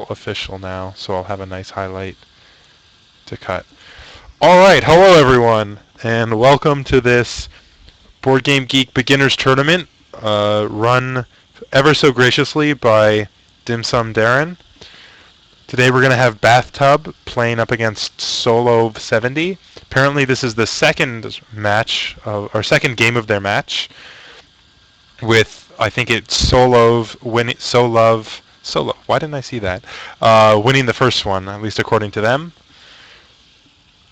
all official now, so I'll have a nice highlight to cut. Alright, hello everyone, and welcome to this Board Game Geek Beginners Tournament, run ever so graciously by Dim Sum Darren. Today we're going to have Bathtub playing up against Solove70. Apparently this is the second match, or second game of their match, with, I think it's Solove winning, Solo. Why didn't I see that? Winning the first one, at least according to them.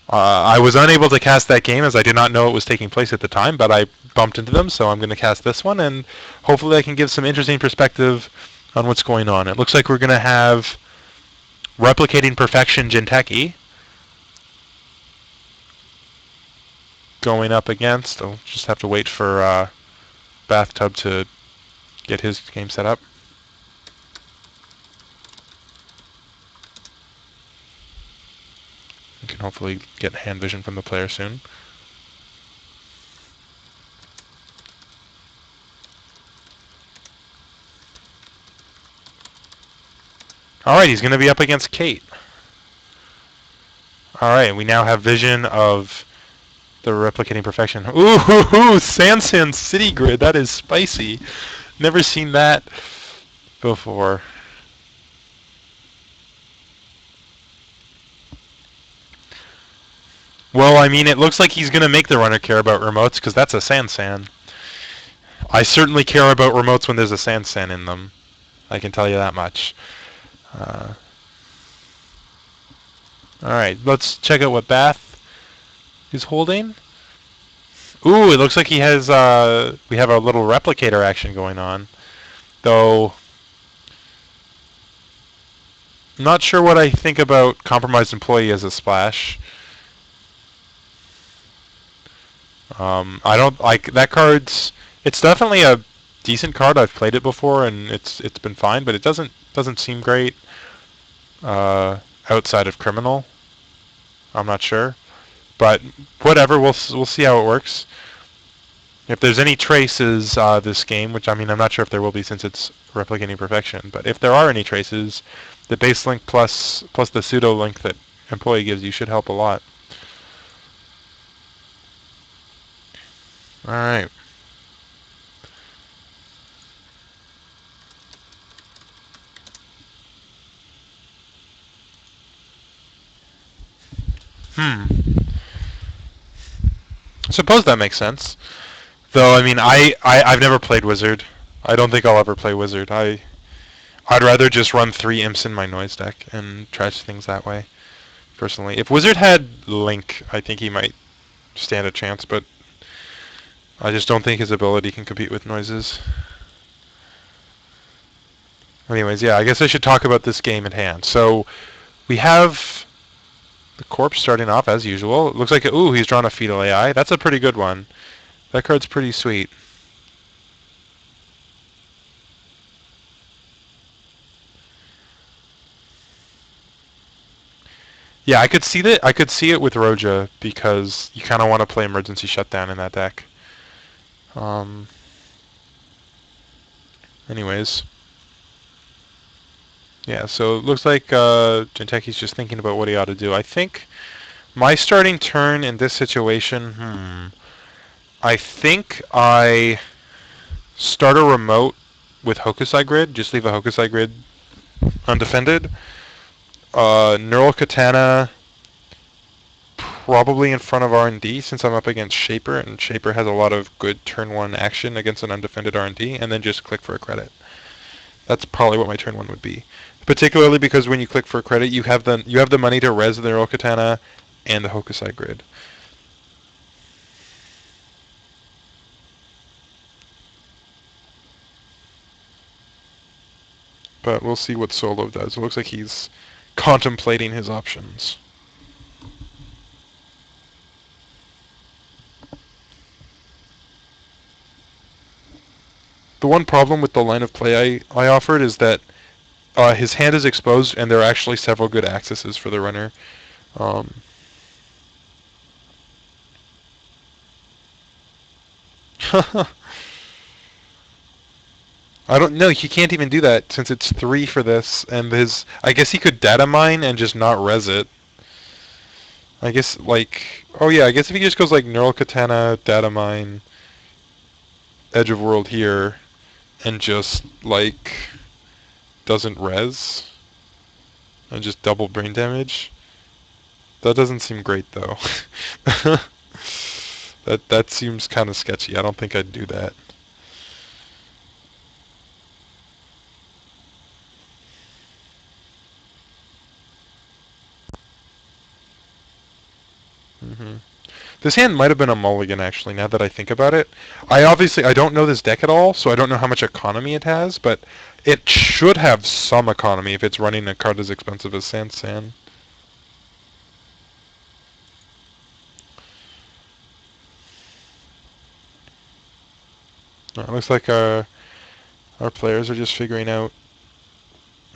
I was unable to cast that game as I did not know it was taking place at the time, but I bumped into them, so I'm going to cast this one, and hopefully I can give some interesting perspective on what's going on. It looks like we're going to have Replicating Perfection Jinteki going up against. I'll just have to wait for Bathtub to get his game set up. We can hopefully get hand vision from the player soon. Alright, he's going to be up against Kate. Alright, we now have vision of the Replicating Perfection. Ooh, Sansan City Grid. That is spicy. Never seen that before. Well, I mean, it looks like he's going to make the runner care about remotes, because that's a Sansan. I certainly care about remotes when there's a Sansan in them. I can tell you that much. Alright, let's check out what Bath is holding. Ooh, it looks like he has, we have a little replicator action going on. Though, I'm not sure what I think about Compromised Employee as a splash. I don't like that card's. It's definitely a decent card. I've played it before and it's been fine, but it doesn't seem great outside of Criminal. I'm not sure, but whatever. We'll see how it works. If there's any traces this game, which I mean I'm not sure if there will be since it's Replicating Perfection, but if there are any traces, the base link plus the pseudo link that Employee gives you should help a lot. Alright. I suppose that makes sense. Though, I mean, I've never played Wizard. I don't think I'll ever play Wizard. I'd rather just run 3 imps in my noise deck and trash things that way, personally. If Wizard had Link, I think he might stand a chance, but I just don't think his ability can compete with noises. Anyways, yeah, I guess I should talk about this game at hand. So, we have the corpse starting off as usual. It looks like, ooh, he's drawn a Fetal AI. That's a pretty good one. That card's pretty sweet. Yeah, I could see that. I could see it with Roja because you kind of want to play Emergency Shutdown in that deck. Anyways, yeah. So it looks like Jinteki's just thinking about what he ought to do. I think my starting turn in this situation. I think I start a remote with Hokusai Grid. Just leave a Hokusai Grid undefended. Neural Katana probably in front of R&D since I'm up against Shaper, and Shaper has a lot of good turn 1 action against an undefended R&D, and then just click for a credit. That's probably what my turn 1 would be. Particularly because when you click for a credit, you have the money to res the Neural Katana and the Hokusai Grid. But we'll see what Solo does. It looks like he's contemplating his options. The one problem with the line of play I offered is that his hand is exposed, and there are actually several good accesses for the runner. I don't know. He can't even do that since it's 3 for this, and his. I guess he could data mine and just not res it. I guess like. Oh yeah, I guess if he just goes like Neural Katana, data mine, Edge of World here, and just like doesn't res and just double brain damage. That doesn't seem great though. that seems kind of sketchy. I don't think I'd do that. hmm This hand might have been a mulligan actually. Now that I think about it, I don't know this deck at all, so I don't know how much economy it has, but it should have some economy if it's running a card as expensive as Sansan. It looks like our players are just figuring out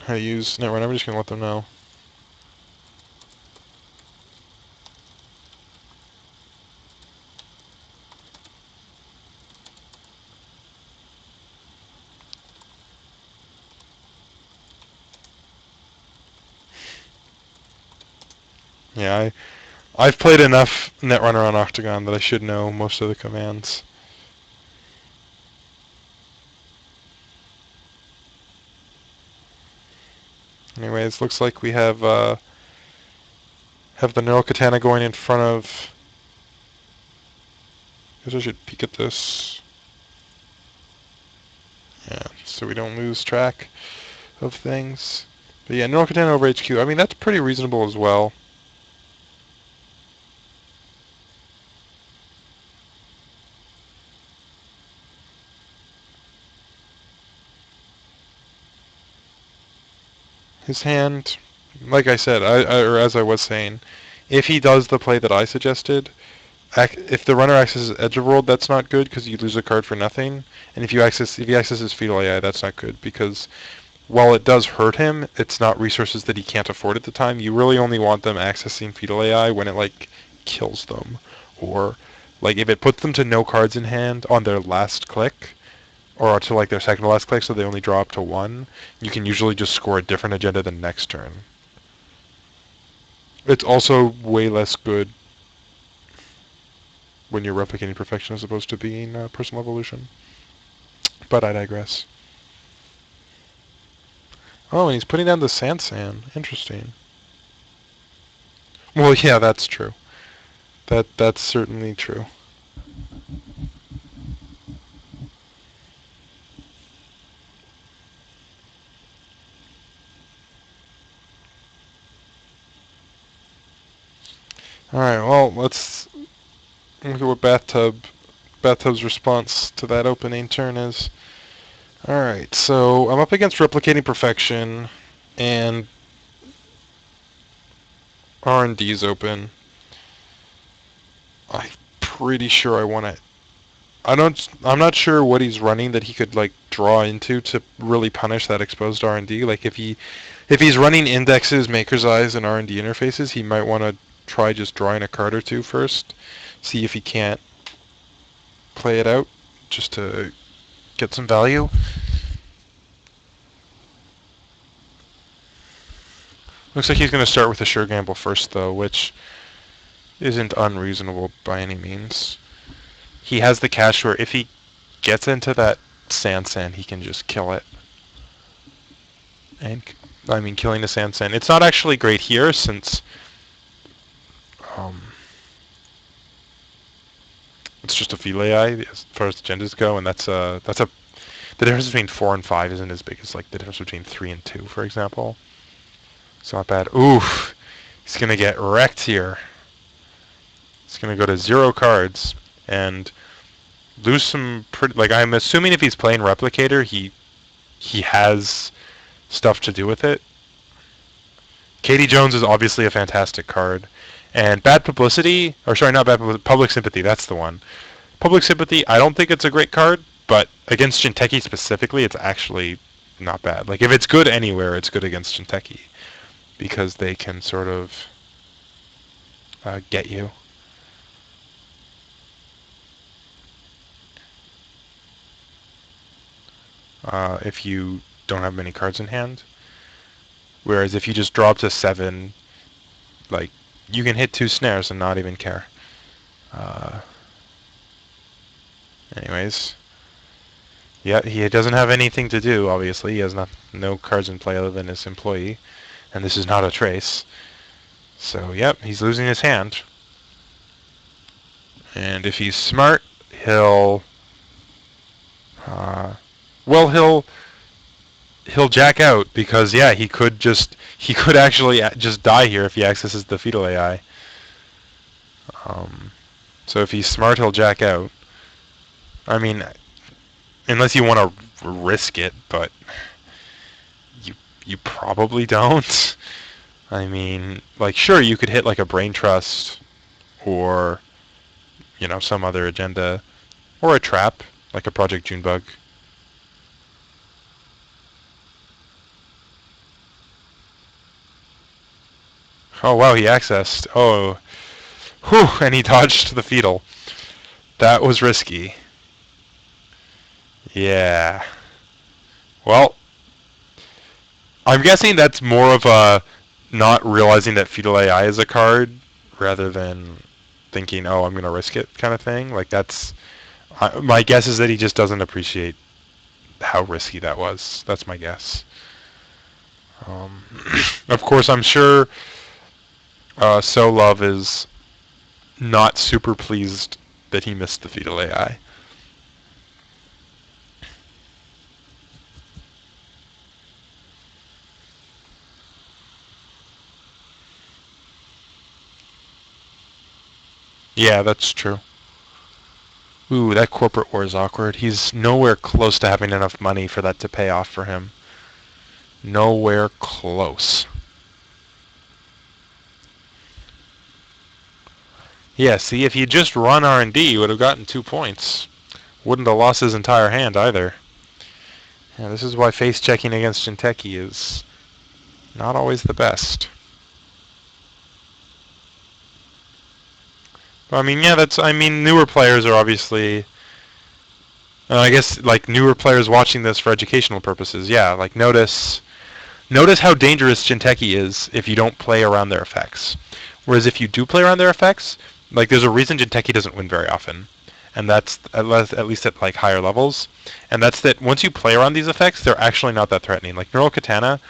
how to use Netrunner. I'm just gonna let them know. Yeah, I've played enough Netrunner on Octagon that I should know most of the commands. Anyways, looks like we have the Neural Katana going in front of. I guess I should peek at this. Yeah, so we don't lose track of things. But yeah, Neural Katana over HQ. I mean, that's pretty reasonable as well. His hand, like I said, or as I was saying, if he does the play that I suggested, if the runner accesses Edge of World, that's not good because you lose a card for nothing. And if he accesses Fetal AI, that's not good because while it does hurt him, it's not resources that he can't afford at the time. You really only want them accessing Fetal AI when it like kills them, or like if it puts them to no cards in hand on their last click, or to like their second to last click, so they only draw up to 1. You can usually just score a different agenda the next turn. It's also way less good when you're replicating perfection as opposed to being personal evolution. But I digress. Oh, and he's putting down the Sansan. Interesting. Well, yeah, that's true. That's certainly true. All right. Well, let's look at what Bathtub's response to that opening turn is. All right. So I'm up against replicating perfection, and R&D's open. I'm pretty sure I want to. I'm not sure what he's running that he could like draw into to really punish that exposed R&D. Like if he's running indexes, maker's eyes, and R&D interfaces, he might want to try just drawing a card or two first, see if he can't play it out just to get some value. Looks like he's going to start with a sure gamble first though, which isn't unreasonable by any means. He has the cash where if he gets into that Sansan, he can just kill it. And I mean, killing the Sansan. It's not actually great here since um, it's just a Fetal AI as far as the agendas go, and that's a the difference between 4 and 5 isn't as big as like the difference between 3 and 2, for example. It's not bad. Oof, he's gonna get wrecked here. He's gonna go to 0 cards and lose some pretty. Like I'm assuming if he's playing Replicator, he has stuff to do with it. Katie Jones is obviously a fantastic card. And Bad Publicity, or sorry, not Bad Publicity, Public Sympathy, that's the one. Public Sympathy, I don't think it's a great card, but against Jinteki specifically, it's actually not bad. Like, if it's good anywhere, it's good against Jinteki, because they can sort of get you. if you don't have many cards in hand. Whereas if you just draw up to 7, like, you can hit 2 snares and not even care. Uh, anyways, yeah, he doesn't have anything to do, obviously. He has no cards in play other than his employee, and this is not a trace. So, yep, he's losing his hand. And if he's smart, he'll... well, he'll jack out because yeah, he could actually just die here if he accesses the fetal AI. Um, so if he's smart, he'll jack out. I mean, unless you want to risk it, but you you probably don't. I mean, like sure you could hit like a brain trust or some other agenda or a trap like a Project Junebug. Oh wow, he accessed. Oh, whew, and he dodged the fetal. That was risky. Yeah. Well, I'm guessing that's more of a not realizing that fetal AI is a card rather than thinking, oh, I'm going to risk it kind of thing. Like that's my guess is that he just doesn't appreciate how risky that was. That's my guess. Um, of course, I'm sure Solove is not super pleased that he missed the fetal AI. Yeah, that's true. Ooh, that corporate war is awkward. He's nowhere close to having enough money for that to pay off for him. Nowhere close. Yeah, see, if he just run R&D, he would have gotten 2 points. Wouldn't have lost his entire hand either. Yeah, this is why face checking against Jinteki is not always the best. But, I mean, yeah, newer players are obviously, I guess, like, newer players watching this for educational purposes, yeah, like, notice how dangerous Jinteki is if you don't play around their effects. Whereas if you do play around their effects, like, there's a reason Jinteki doesn't win very often. And that's at least at like higher levels, and that's that once you play around these effects, they're actually not that threatening. Like Neural Katana,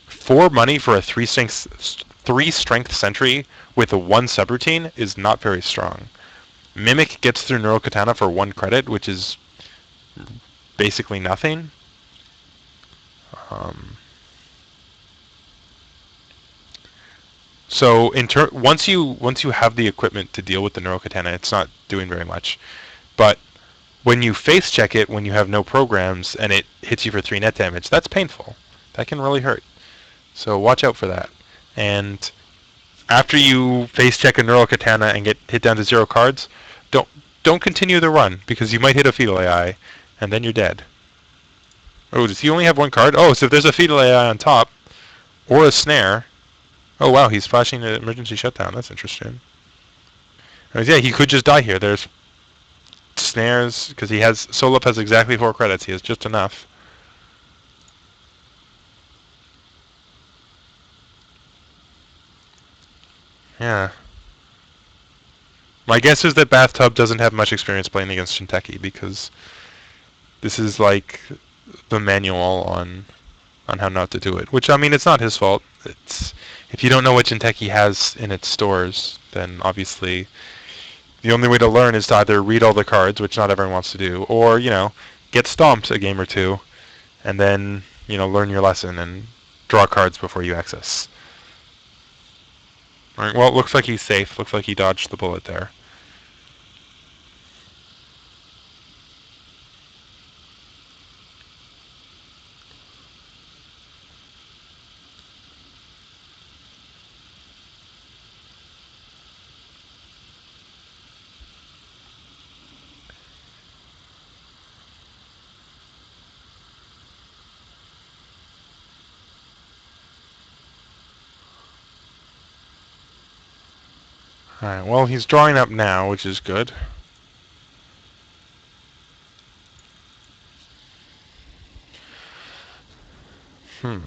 4 money for a three strength sentry with a 1 subroutine is not very strong. Mimic gets through Neural Katana for 1 credit, which is basically nothing. Um, so once you have the equipment to deal with the Neural Katana, it's not doing very much. But when you face check it when you have no programs and it hits you for 3 net damage, that's painful. That can really hurt. So watch out for that. And after you face check a Neural Katana and get hit down to 0 cards, don't don't continue the run because you might hit a fetal AI and then you're dead. Oh, does he only have 1 card? Oh, so if there's a fetal AI on top or a snare. Oh wow, he's flashing an emergency shutdown. That's interesting. Yeah, he could just die here. There's snares because Solove has exactly 4 credits. He has just enough. Yeah. My guess is that Bathtub doesn't have much experience playing against Jinteki because this is like the manual on how not to do it. Which I mean, it's not his fault. It's if you don't know what Jinteki has in its stores, then obviously the only way to learn is to either read all the cards, which not everyone wants to do, or get stomped a game or two, and then learn your lesson and draw cards before you access. All right. Well, it looks like he's safe. Looks like he dodged the bullet there. Alright, well, he's drawing up now, which is good. I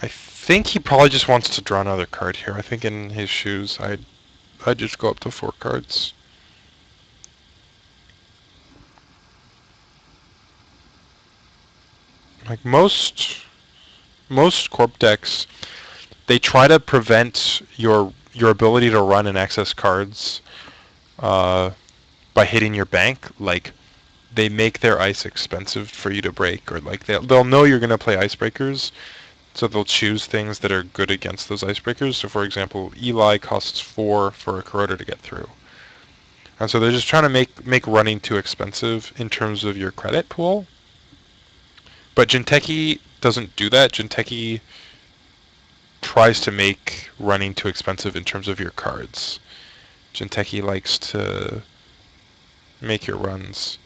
think he probably just wants to draw another card here. I think in his shoes, I'd just go up to 4 cards. Like most corp decks, they try to prevent your ability to run and access cards by hitting your bank. Like they make their ice expensive for you to break, or like they'll know you're gonna play icebreakers, so they'll choose things that are good against those icebreakers. So for example, Eli costs 4 for a corroder to get through. And so they're just trying to make running too expensive in terms of your credit pool. But Jinteki doesn't do that. Jinteki tries to make running too expensive in terms of your cards. Jinteki likes to make your runs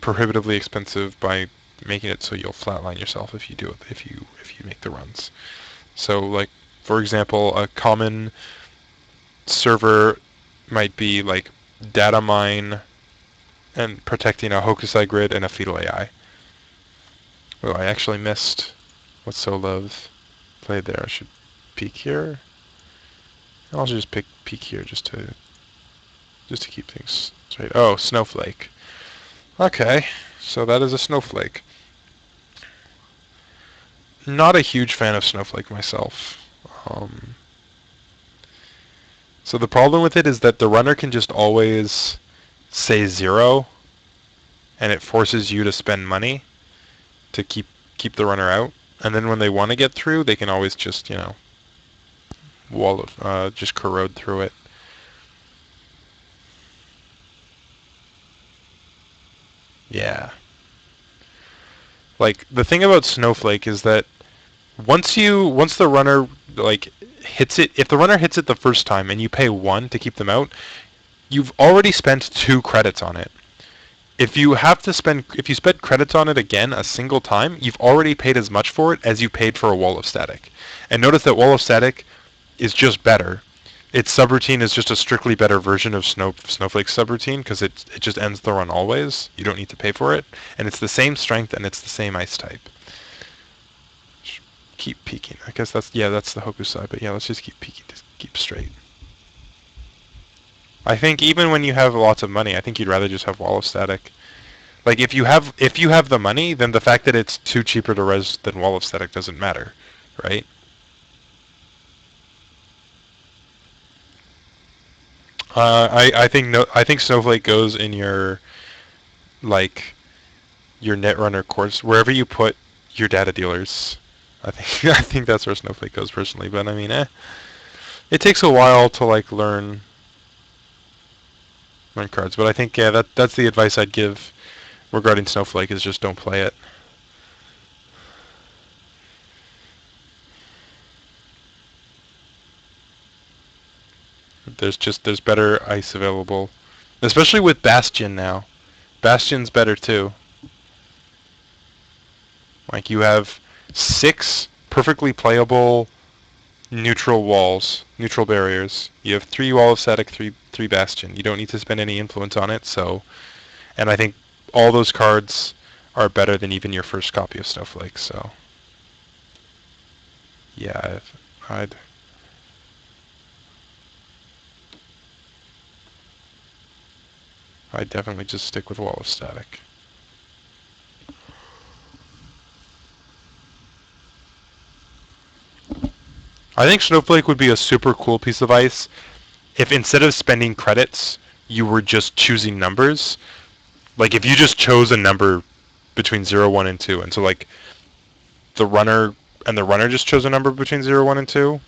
prohibitively expensive by making it so you'll flatline yourself if you do it, if you make the runs. So like for example, a common server might be like data mine and protecting a Hokusai grid and a fetal AI. Oh, I actually missed what Solove played there. I should peek here. I'll just peek here just to keep things straight. Oh, Snowflake. Okay, so that is a Snowflake. Not a huge fan of Snowflake myself. So the problem with it is that the runner can just always say 0, and it forces you to spend money to keep the runner out. And then when they want to get through, they can always just just corrode through it. Yeah. Like the thing about Snowflake is that once the runner like hits it, if the runner hits it the first time and you pay 1 to keep them out, you've already spent 2 credits on it. If you spend credits on it again a single time, you've already paid as much for it as you paid for a Wall of Static. And notice that Wall of Static is just better. Its subroutine is just a strictly better version of Snowflake's subroutine because it just ends the run always. You don't need to pay for it. And it's the same strength and it's the same ice type. Keep peeking. I guess that's the Hokusai, but yeah, let's just keep peeking to keep straight. I think even when you have lots of money, I think you'd rather just have Wall of Static. Like if you have the money, then the fact that it's too cheaper to res than Wall of Static doesn't matter, right? I think no. I think Snowflake goes in your like your Netrunner course wherever you put your data dealers. I think I think that's where Snowflake goes personally. But I mean, it takes a while to like learn cards. But I think that's the advice I'd give regarding Snowflake is just don't play it. There's better ice available, especially with Bastion now. Bastion's better too. Like you have 6 perfectly playable neutral walls, neutral barriers. You have 3 Wall of Static, 3 Bastion. You don't need to spend any influence on it. So, and I think all those cards are better than even your first copy of Snowflake. So, yeah, I'd definitely just stick with Wall of Static. I think Snowflake would be a super cool piece of ice if instead of spending credits, you were just choosing numbers. Like if you just chose a number between 0, 1, and 2, and so like the runner just chose a number between 0, 1, and 2.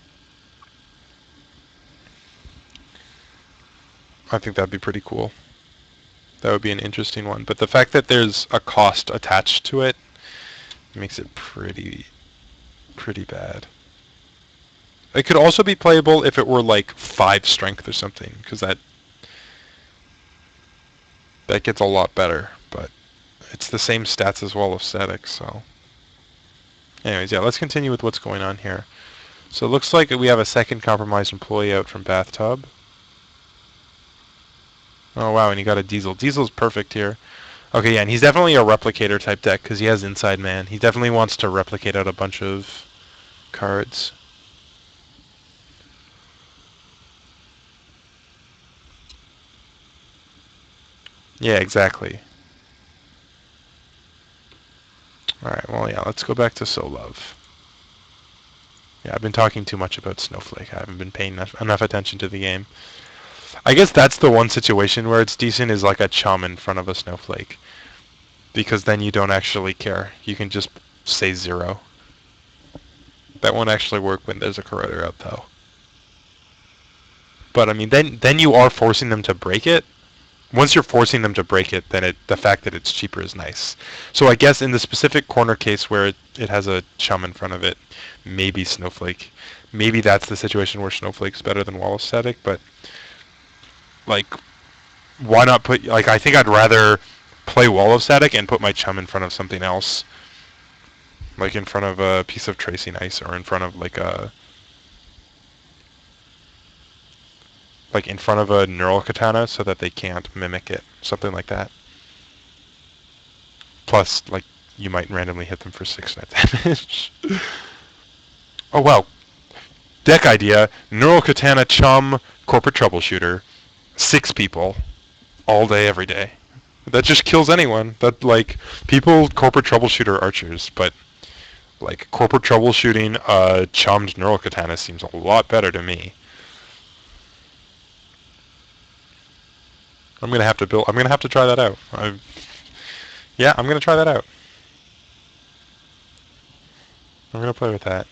I think that'd be pretty cool. That would be an interesting one. But the fact that there's a cost attached to it makes it pretty bad. It could also be playable if it were like 5 strength or something, because that gets a lot better. But it's the same stats as Wall of Static, so. Anyways, yeah, let's continue with what's going on here. So it looks like we have a second compromised employee out from Bathtub. Oh wow, and you got a Diesel. Diesel's perfect here. Okay, yeah, and he's definitely a replicator type deck because he has Inside Man. He definitely wants to replicate out a bunch of cards. Yeah, exactly. Alright, well, yeah, let's go back to Solove. Yeah, I've been talking too much about Snowflake. I haven't been paying enough attention to the game. I guess that's the one situation where it's decent is like a chum in front of a Snowflake. Because then you don't actually care. You can just say 0. That won't actually work when there's a corroder out, though. But, I mean, then you are forcing them to break it. Once you're forcing them to break it, then the fact that it's cheaper is nice. So I guess in the specific corner case where it has a chum in front of it, maybe Snowflake. Maybe that's the situation where Snowflake's better than Wall of Static, but, like, why not put... Like, I think I'd rather play Wall of Static and put my chum in front of something else. Like, in front of a piece of tracing ice or in front of, like in front of a neural katana so that they can't mimic it. Something like that. Plus, like, you might randomly hit them for 6 net damage. Oh, well. Deck idea. Neural katana chum corporate troubleshooter. 6 people. All day, every day. That just kills anyone. That, like, people corporate troubleshooter archers, but, like, corporate troubleshooting chummed neural katana seems a lot better to me. I'm gonna have to try that out. Yeah, I'm gonna try that out. I'm gonna play with that.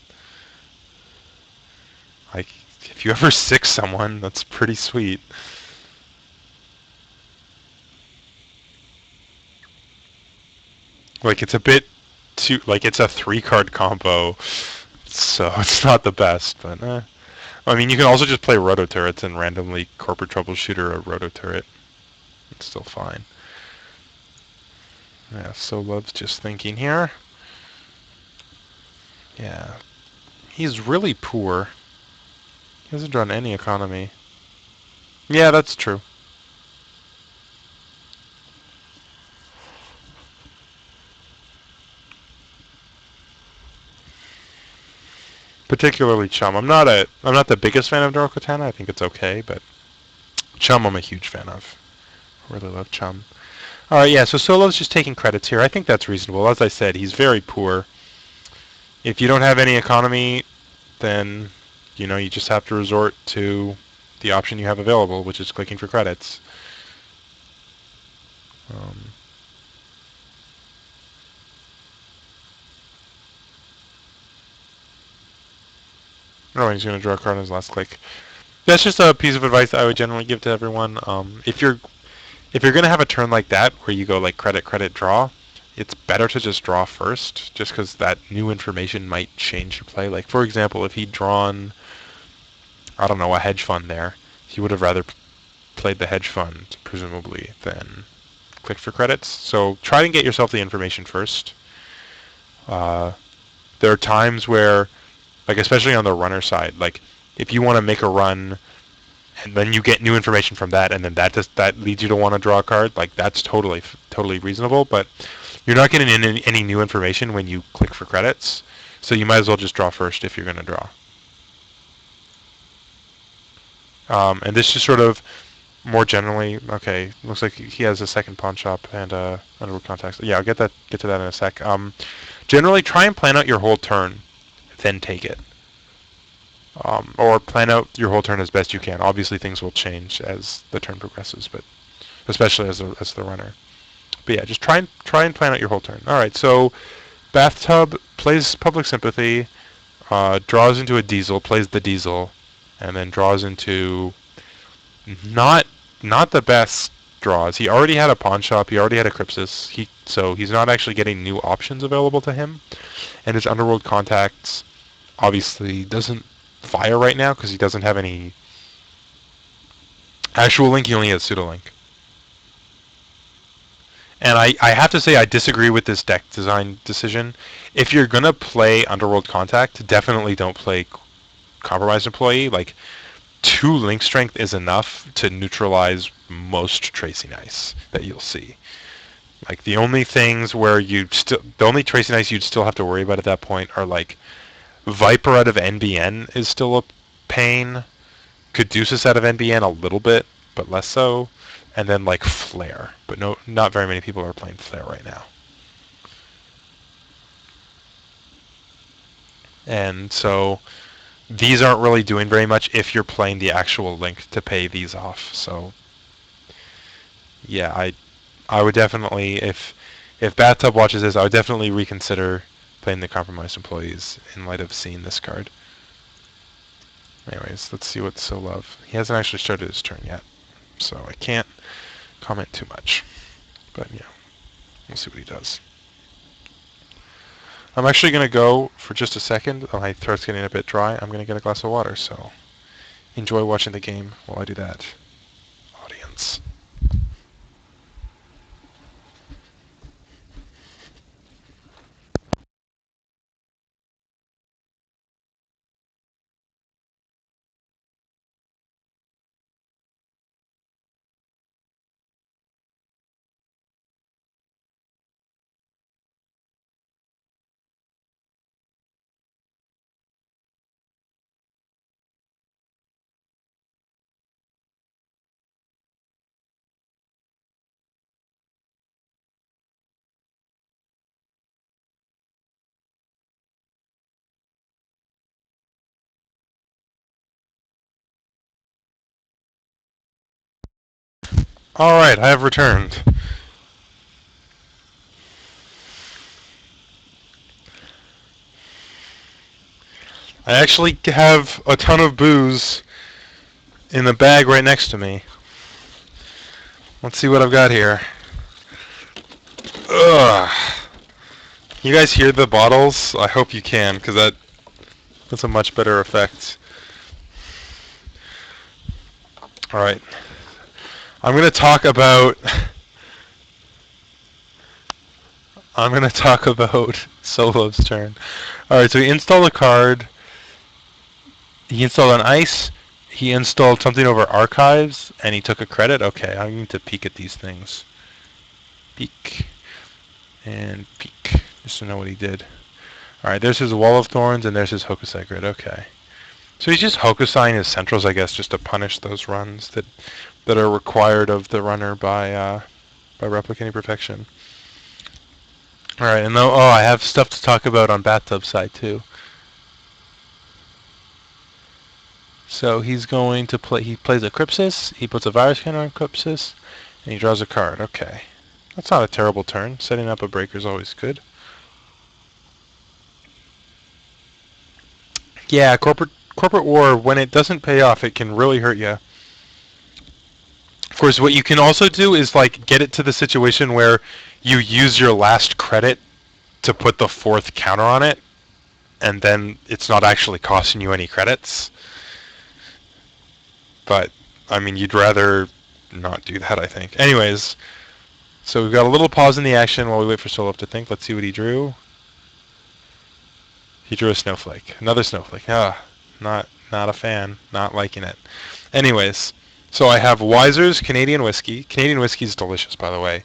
Like, if you ever sick someone, that's pretty sweet. Like, it's a bit too... Like, it's a 3-card combo, so it's not the best, but I mean, you can also just play Roto Turrets and randomly corporate troubleshooter a Roto Turret. It's still fine. Yeah, so Love's just thinking here. Yeah. He's really poor. He hasn't drawn any economy. Yeah, that's true. Particularly Chum. I'm not the biggest fan of Neural Katana. I think it's okay, but Chum I'm a huge fan of. I really love Chum. Alright, yeah, so Solo's just taking credits here. I think that's reasonable. As I said, he's very poor. If you don't have any economy, then, you just have to resort to the option you have available, which is clicking for credits. Oh, he's going to draw a card on his last click. That's just a piece of advice that I would generally give to everyone. If you're going to have a turn like that, where you go like credit, credit, draw, it's better to just draw first, just because that new information might change your play. Like, for example, if he'd drawn, I don't know, a hedge fund there, he would have rather played the hedge fund, presumably, than click for credits. So try and get yourself the information first. There are times where, like, especially on the runner side, like, if you want to make a run and then you get new information from that, and then that leads you to want to draw a card, like, that's totally reasonable, but you're not getting any new information when you click for credits, so you might as well just draw first if you're going to draw. And this just sort of more generally, okay, looks like he has a second pawn shop and underwood contacts. Yeah, I'll get to that in a sec. Generally, try and plan out your whole turn, then take it. Or plan out your whole turn as best you can. Obviously, things will change as the turn progresses, but especially as the runner. But yeah, just try and plan out your whole turn. All right, so Bathtub plays Public Sympathy, draws into a Diesel, plays the Diesel, and then draws into not the best draws. He already had a pawn shop. He already had a Crypsis. So he's not actually getting new options available to him, and his Underworld contacts obviously doesn't fire right now because he doesn't have any actual link. He only has pseudo link. And I have to say I disagree with this deck design decision. If you're gonna play Underworld Contact, definitely don't play Compromised Employee. Like, 2 link strength is enough to neutralize most tracing ice that you'll see. Like the only things where the only tracing ice you'd still have to worry about at that point are like Viper out of NBN is still a pain. Caduceus out of NBN a little bit, but less so. And then like Flare, but not very many people are playing Flare right now. And so these aren't really doing very much if you're playing the actual Link to pay these off. So yeah, I would definitely, if Bathtub watches this, I would definitely reconsider playing the Compromised Employees in light of seeing this card. Anyways, let's see what Solove. He hasn't actually started his turn yet, so I can't comment too much. But yeah, we'll see what he does. I'm actually going to go for just a second. My throat's getting a bit dry. I'm going to get a glass of water, so enjoy watching the game while I do that, audience. Alright, I have returned. I actually have a ton of booze in the bag right next to me. Let's see what I've got here. Ugh. You guys hear the bottles? I hope you can, because that's a much better effect. Alright. I'm going to talk about Solove's turn. Alright, so he installed a card. He installed an ice. He installed something over archives, and he took a credit. Okay, I need to peek at these things. Peek. And peek. Just to know what he did. Alright, there's his Wall of Thorns, and there's his Hokusai grid. Okay. So he's just Hokusaiing his centrals, I guess, just to punish those runs that are required of the runner by replicating perfection. Alright, and I have stuff to talk about on Bathtub side, too. So he's going to play, he plays a Crypsis, he puts a virus counter on Crypsis, and he draws a card. Okay. That's not a terrible turn. Setting up a breaker is always good. Yeah, corporate war, when it doesn't pay off, it can really hurt you. Of course, what you can also do is like get it to the situation where you use your last credit to put the fourth counter on it, and then it's not actually costing you any credits. But, I mean, you'd rather not do that, I think. Anyways, so we've got a little pause in the action while we wait for Solove to think. Let's see what he drew. He drew a snowflake. Another snowflake. Not a fan. Not liking it. Anyways, so I have Weiser's Canadian Whiskey. Canadian Whiskey is delicious, by the way.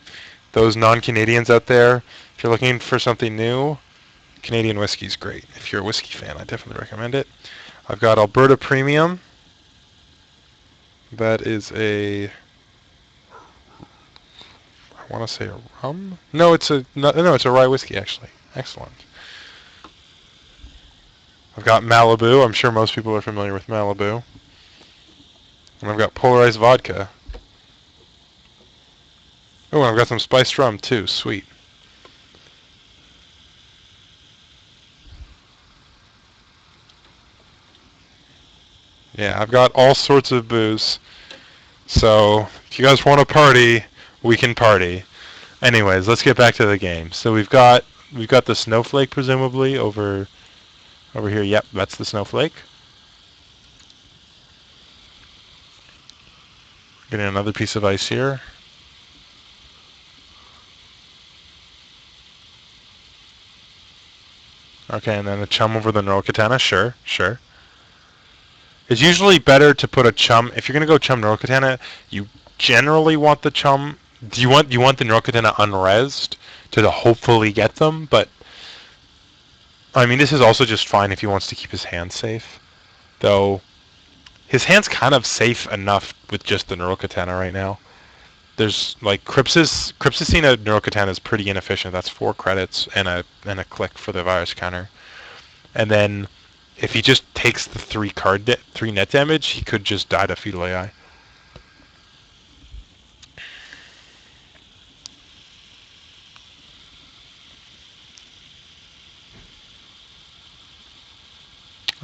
Those non-Canadians out there, if you're looking for something new, Canadian Whiskey is great. If you're a whiskey fan, I definitely recommend it. I've got Alberta Premium. That is I want to say a rum? No, it's a rye whiskey, actually. Excellent. I've got Malibu. I'm sure most people are familiar with Malibu. And I've got polarized vodka. Oh, and I've got some spiced rum, too. Sweet. Yeah, I've got all sorts of booze. So, if you guys want to party, we can party. Anyways, let's get back to the game. So we've got the snowflake, presumably, over here. Yep, that's the snowflake. Getting another piece of ice here. Okay, and then a chum over the Neural Katana. Sure. It's usually better to put a chum. If you're going to go chum Neural Katana, you generally want the chum Do you want the Norkotena unresed to hopefully get them? But I mean, this is also just fine if he wants to keep his hand safe. Though his hand's kind of safe enough with just the Neurokatana right now. There's like Crypsicina Neurokatana is pretty inefficient. That's 4 credits and a click for the virus counter. And then if he just takes the 3 net damage, he could just die to Fetal AI.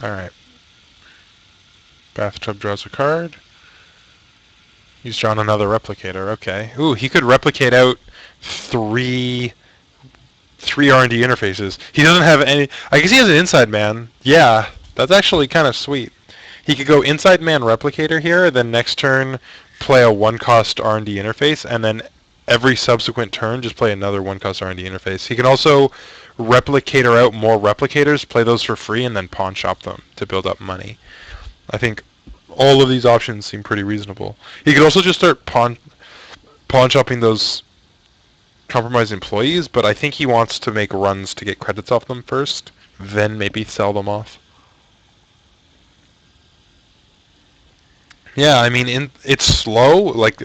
Alright. Bathtub draws a card. He's drawn another replicator. Okay. Ooh, he could replicate out three R&D interfaces. He doesn't have any. I guess he has an inside man. Yeah, that's actually kind of sweet. He could go inside man replicator here, then next turn play a 1-cost R&D interface, and then every subsequent turn just play another 1-cost R&D interface. He can also replicator out more replicators, play those for free, and then pawn shop them to build up money. I think all of these options seem pretty reasonable. He could also just start pawn shopping those compromised employees, but I think he wants to make runs to get credits off them first, then maybe sell them off. Yeah, I mean, it's slow. Like,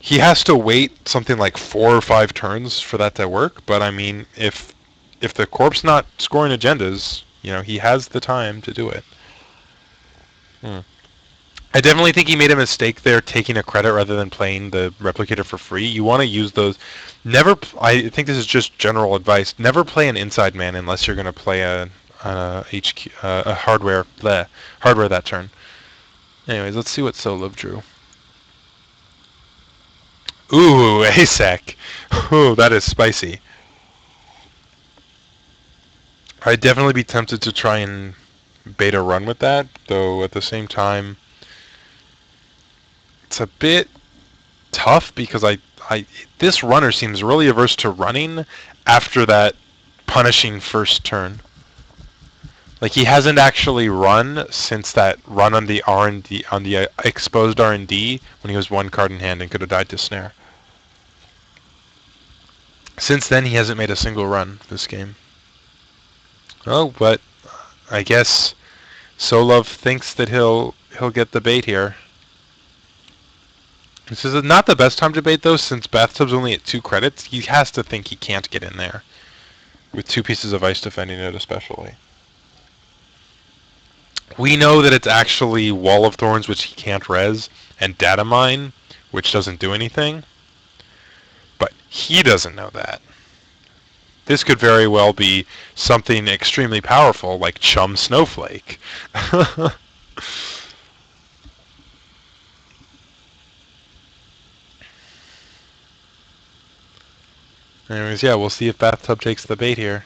he has to wait something like 4 or 5 turns for that to work. But I mean, if the corp's not scoring agendas, he has the time to do it. I definitely think he made a mistake there, taking a credit rather than playing the replicator for free. You want to use those. Never. I think this is just general advice. Never play an inside man unless you're going to play a HQ, a hardware that turn. Anyways, let's see what Solove drew. Ooh, ASEC. Ooh, that is spicy. I'd definitely be tempted to try and bait a run with that, though at the same time, it's a bit tough because this runner seems really averse to running after that punishing first turn. Like, he hasn't actually run since that run on the R&D, on the exposed R&D when he was 1 card in hand and could have died to snare. Since then, he hasn't made a single run this game. Oh, but I guess Solove thinks that he'll get the bait here. This is not the best time to bait, though, since Bathtub's only at 2 credits. He has to think he can't get in there, with 2 pieces of ice defending it especially. We know that it's actually Wall of Thorns, which he can't res, and Data Mine, which doesn't do anything. But he doesn't know that. This could very well be something extremely powerful, like Chum Snowflake. Anyways, yeah, we'll see if Bathtub takes the bait here.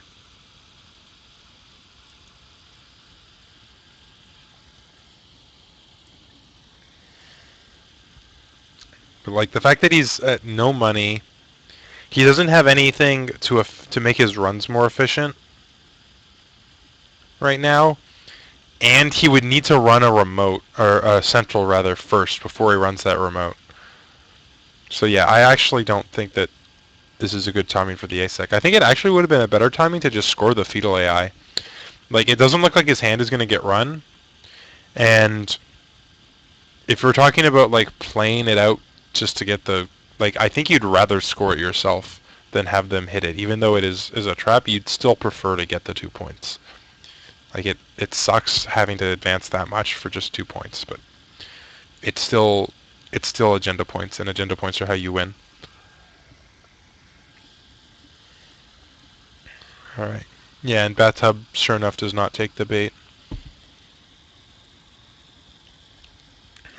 But like the fact that he's at no money, he doesn't have anything to make his runs more efficient right now, and he would need to run a remote or a central rather first before he runs that remote. So yeah, I actually don't think that this is a good timing for the ASEC. I think it actually would have been a better timing to just score the Fetal AI. Like, it doesn't look like his hand is going to get run, and if we're talking about like playing it out just to get the, like, I think you'd rather score it yourself than have them hit it. Even though it is a trap, you'd still prefer to get the 2 points. Like, it sucks having to advance that much for just 2 points, but it's still agenda points, and agenda points are how you win. Alright. Yeah, and Bathtub, sure enough, does not take the bait.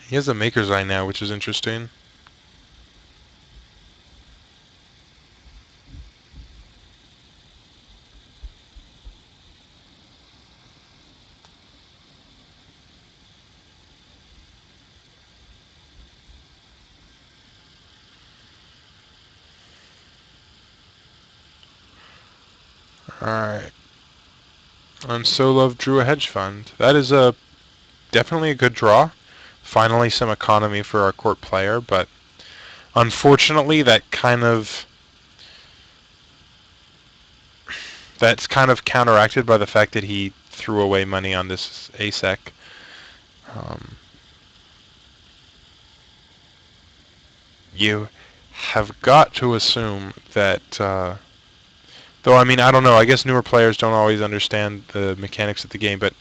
He has a Maker's Eye now, which is interesting. Alright. And Solove drew a hedge fund. That is definitely a good draw. Finally some economy for our court player, but Unfortunately, that's kind of counteracted by the fact that he threw away money on this ASEC. You have got to assume that, though I mean, I don't know, I guess newer players don't always understand the mechanics of the game, but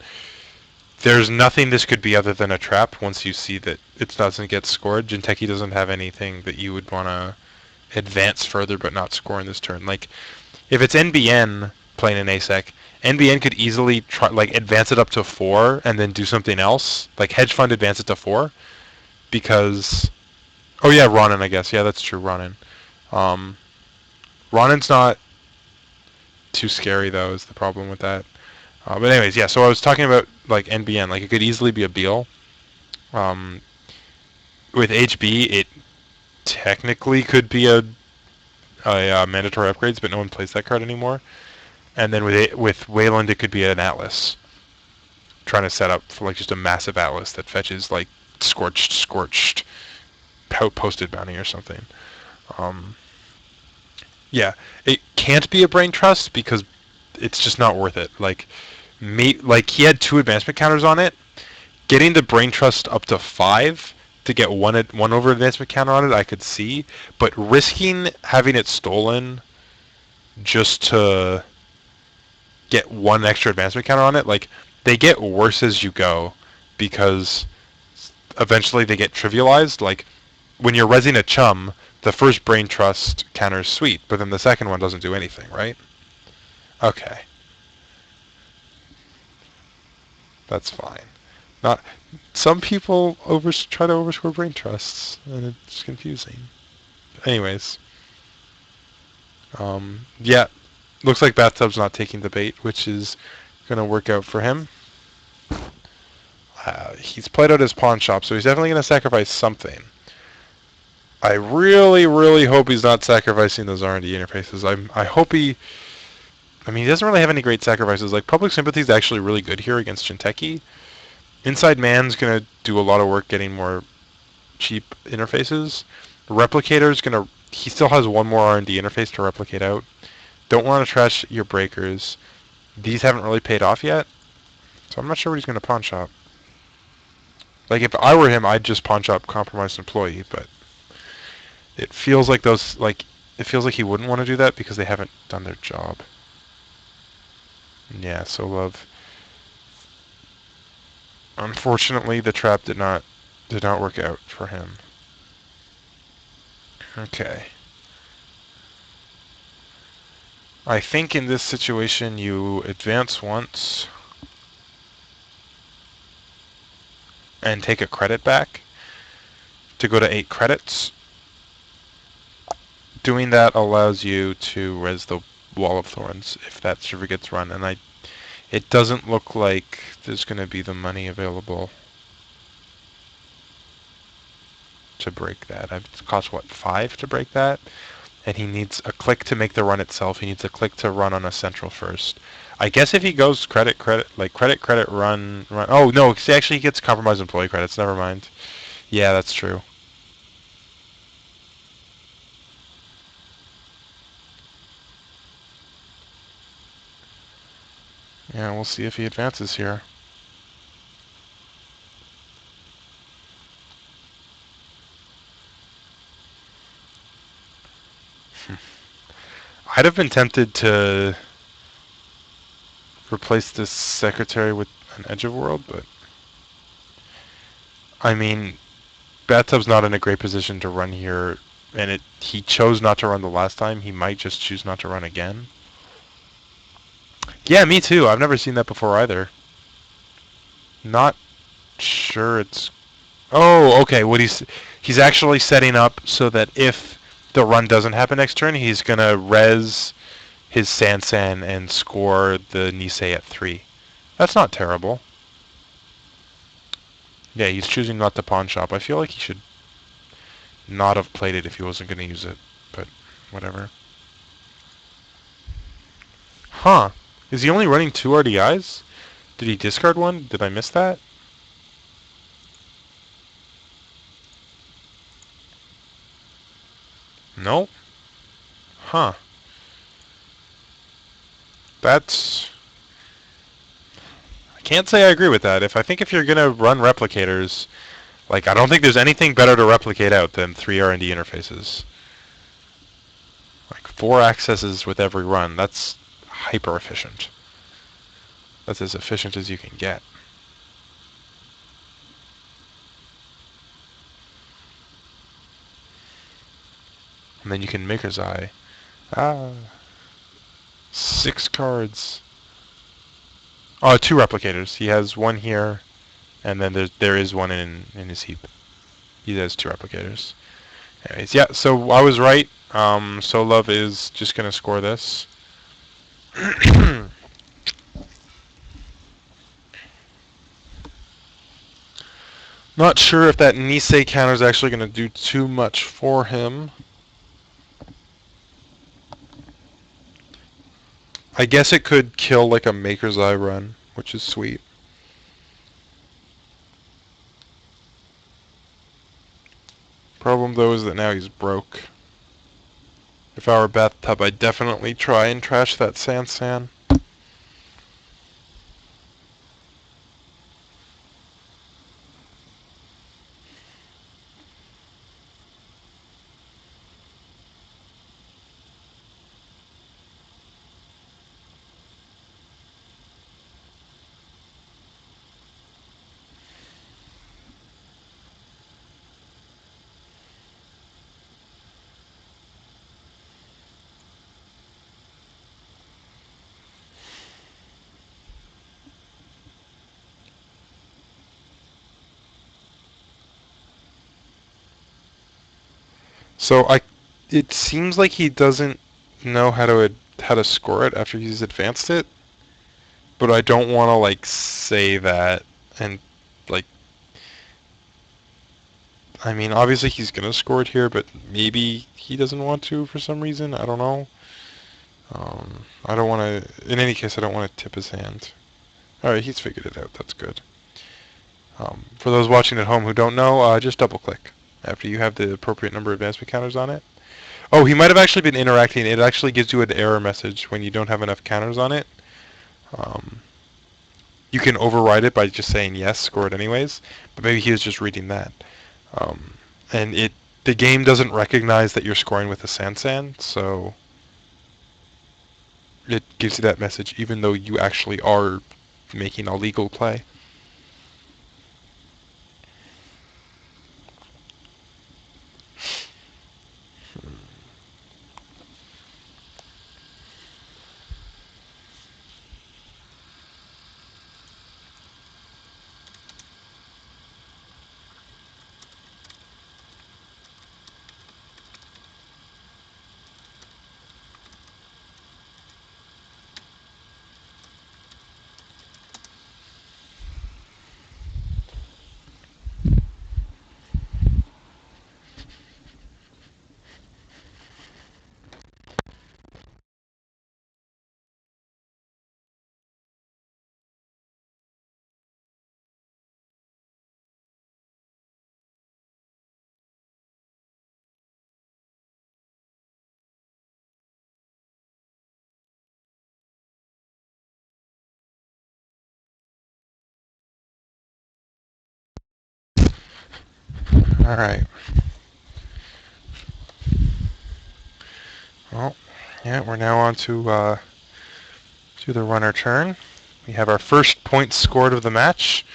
there's nothing this could be other than a trap once you see that it doesn't get scored. Jinteki doesn't have anything that you would want to advance further but not score in this turn. Like, if it's NBN playing an ASEC, NBN could easily try, like, advance it up to 4 and then do something else. Like, hedge fund advance it to 4 because... Oh yeah, Ronin, I guess. Yeah, that's true, Ronin. Um, Ronin's not too scary, though, is the problem with that. But anyways, yeah, so I was talking about, like, NBN. Like, it could easily be a Beal. Um, with HB, it technically could be a mandatory upgrades, but no one plays that card anymore. And then with Wayland, it could be an Atlas. Trying to set up for, like, just a massive Atlas that fetches, like, scorched posted bounty or something. Yeah, it can't be a brain trust because it's just not worth it. Like he had 2 advancement counters on it. Getting the brain trust up to 5 to get one over advancement counter on it, I could see, but risking having it stolen just to get 1 extra advancement counter on it, like, they get worse as you go because eventually they get trivialized. Like, when you're rezzing a chum, the first brain trust counter is sweet, but then the second one doesn't do anything, right? Okay, that's fine. Not some people try to overscore brain trusts, and it's confusing. Anyways, yeah, looks like Bathtub's not taking the bait, which is gonna work out for him. He's played out his pawn shop, so he's definitely gonna sacrifice something. I really, really hope he's not sacrificing those R&D interfaces. I hope he... I mean, he doesn't really have any great sacrifices. Like, Public Sympathy is actually really good here against Jinteki. Inside Man's going to do a lot of work getting more cheap interfaces. Replicator's going to... He still has 1 more R&D interface to replicate out. Don't want to trash your breakers. These haven't really paid off yet, so I'm not sure what he's going to pawn shop. Like, if I were him, I'd just pawn shop Compromised Employee, but... It feels like it feels like he wouldn't want to do that because they haven't done their job. Yeah, Solove. Unfortunately, the trap did not work out for him. Okay. I think in this situation you advance once and take a credit back to go to 8 credits. Doing that allows you to res the Wall of Thorns if that server gets run, and it doesn't look like there's going to be the money available to break that. It costs, what, 5 to break that? And he needs a click to make the run itself. He needs a click to run on a central first. I guess if he goes credit, run. Oh, no, actually he gets Compromised Employee credits. Never mind. Yeah, that's true. Yeah, we'll see if he advances here. I'd have been tempted to replace this secretary with an Edge of World, but... I mean, Bathtub's not in a great position to run here, and he chose not to run the last time. He might just choose not to run again. Yeah, me too. I've never seen that before either. Not sure it's... Oh, okay. He's actually setting up so that if the run doesn't happen next turn, he's gonna res his Sansan and score the Nisei at 3. That's not terrible. Yeah, he's choosing not to pawn shop. I feel like he should not have played it if he wasn't gonna use it, but whatever. Huh. Is he only running 2 RDIs? Did he discard one? Did I miss that? No? Huh. That's... I can't say I agree with that. If you're gonna run replicators, like, I don't think there's anything better to replicate out than 3 R&D interfaces. Like, 4 accesses with every run, that's hyper efficient. That's as efficient as you can get. And then you can Maker's Eye. Ah. 6 cards. Oh, 2 replicators. He has one here, and then there is one in his heap. He has 2 replicators. Anyways, yeah, so I was right. Solove is just going to score this. Not sure if that Nisei counter is actually going to do too much for him. I guess it could kill like a Maker's Eye run, which is sweet. Problem though is that now he's broke. If I were Bathtub, I'd definitely try and trash that Sansan. So it seems like he doesn't know how to score it after he's advanced it, but I don't want to like say that and like I mean obviously he's gonna score it here, but maybe he doesn't want to for some reason. I don't know. I don't want to. In any case, I don't want to tip his hand. All right, he's figured it out. That's good. For those watching at home who don't know, just double click after you have the appropriate number of advancement counters on it. Oh, he might have actually been interacting. It actually gives you an error message when you don't have enough counters on it. Um, you can override it by just saying yes, score it anyways. But maybe he was just reading that. Um, and the game doesn't recognize that you're scoring with a Sansan, so it gives you that message even though you actually are making a legal play. All right. Well, yeah, we're now on to the runner turn. We have our first point scored of the match.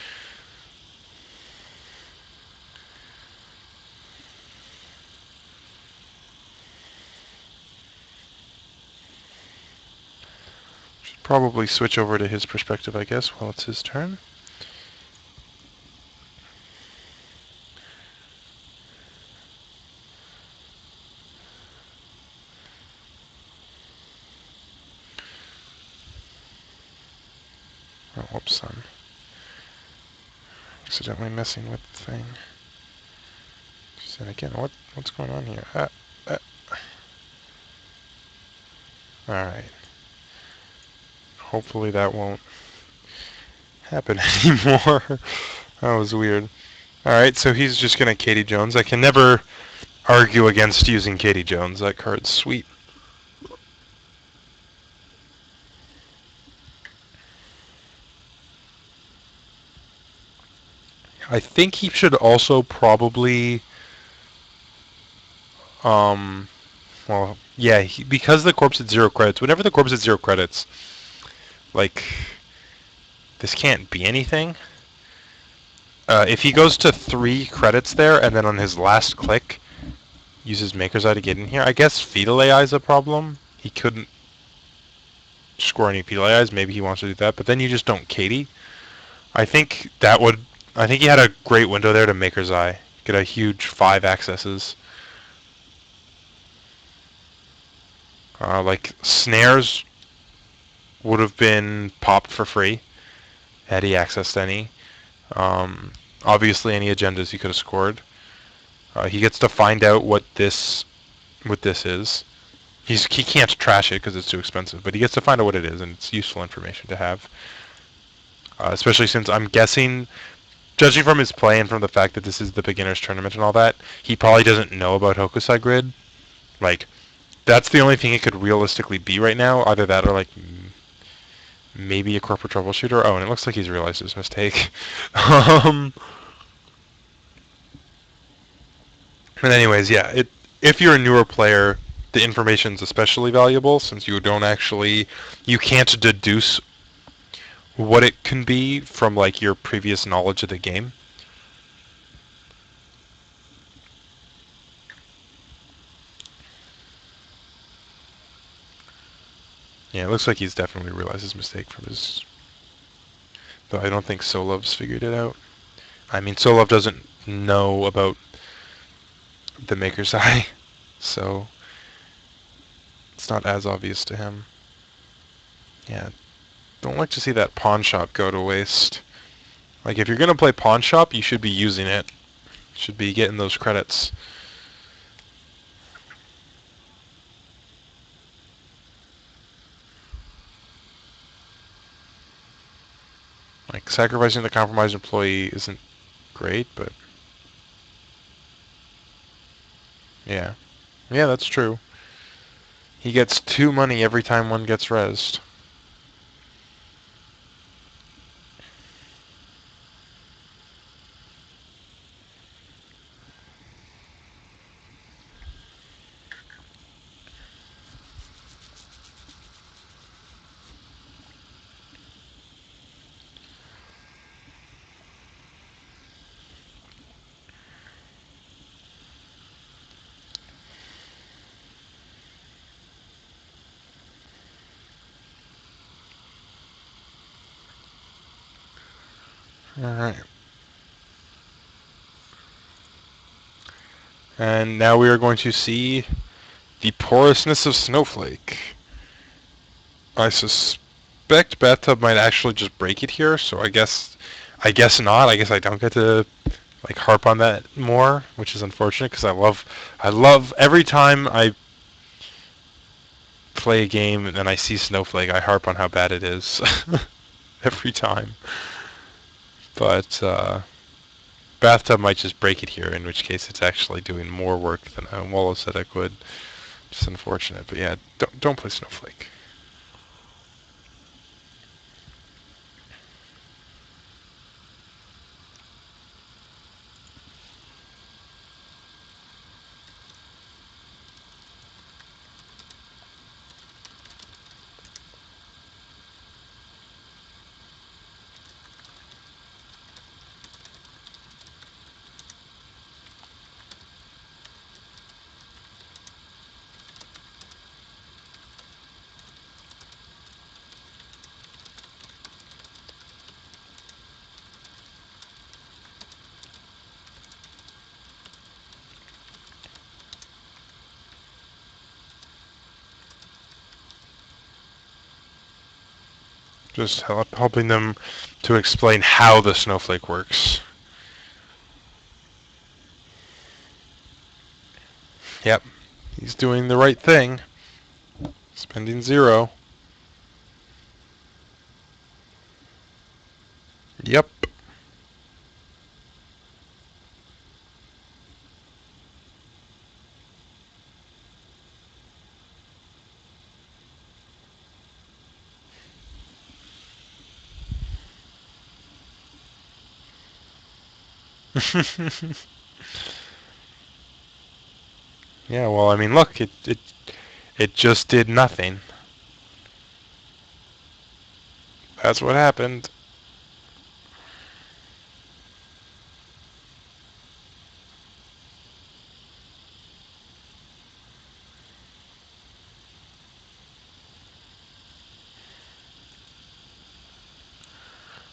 Should probably switch over to his perspective, I guess, while it's his turn. Oh, whoops, I'm accidentally messing with the thing. And again, what's going on here? Alright. Hopefully that won't happen anymore. That was weird. Alright, so he's just gonna Katie Jones. I can never argue against using Katie Jones. That card's sweet. I think he should also probably, well, yeah, because the corpse at 0 credits, whenever the corpse at 0 credits, like, this can't be anything. If he goes to 3 credits there, and then on his last click, uses Maker's Eye to get in here, I guess Fetal AI is a problem. He couldn't score any Fetal AIs, maybe he wants to do that, but then you just don't Katie. I think that would, I think he had a great window there to Maker's Eye. Get a huge 5 accesses. Like, snares would have been popped for free had he accessed any. Obviously, any agendas he could have scored. He gets to find out what this is. He can't trash it because it's too expensive, but he gets to find out what it is, and it's useful information to have. Especially since I'm guessing, judging from his play and from the fact that this is the beginner's tournament and all that, he probably doesn't know about Hokusai Grid. Like, that's the only thing it could realistically be right now. Either that or, like, maybe a corporate troubleshooter. Oh, and it looks like he's realized his mistake. But anyways, yeah, if you're a newer player, the information's especially valuable since you can't deduce what it can be from like your previous knowledge of the game. Yeah, it looks like he's definitely realized his mistake from his. Though I don't think Solov's figured it out. I mean, Solove doesn't know about the Maker's Eye, so it's not as obvious to him. Yeah, don't like to see that pawn shop go to waste. Like, if you're gonna play pawn shop, you should be using it. Should be getting those credits. Like, sacrificing the compromised employee isn't great, but yeah. Yeah, that's true. He gets 2 money every time one gets rezzed. Alright. And now we are going to see the porousness of Snowflake. I suspect Bathtub might actually just break it here, so I guess not. I guess I don't get to like harp on that more, which is unfortunate because I love every time I play a game and I see Snowflake, I harp on how bad it is every time. But Bathtub might just break it here, in which case it's actually doing more work than Wallow said I could. Just unfortunate, but yeah, don't play Snowflake. Just helping them to explain how the Snowflake works. Yep, he's doing the right thing. Spending 0. Yep. Yeah, well, I mean, look, it just did nothing. That's what happened.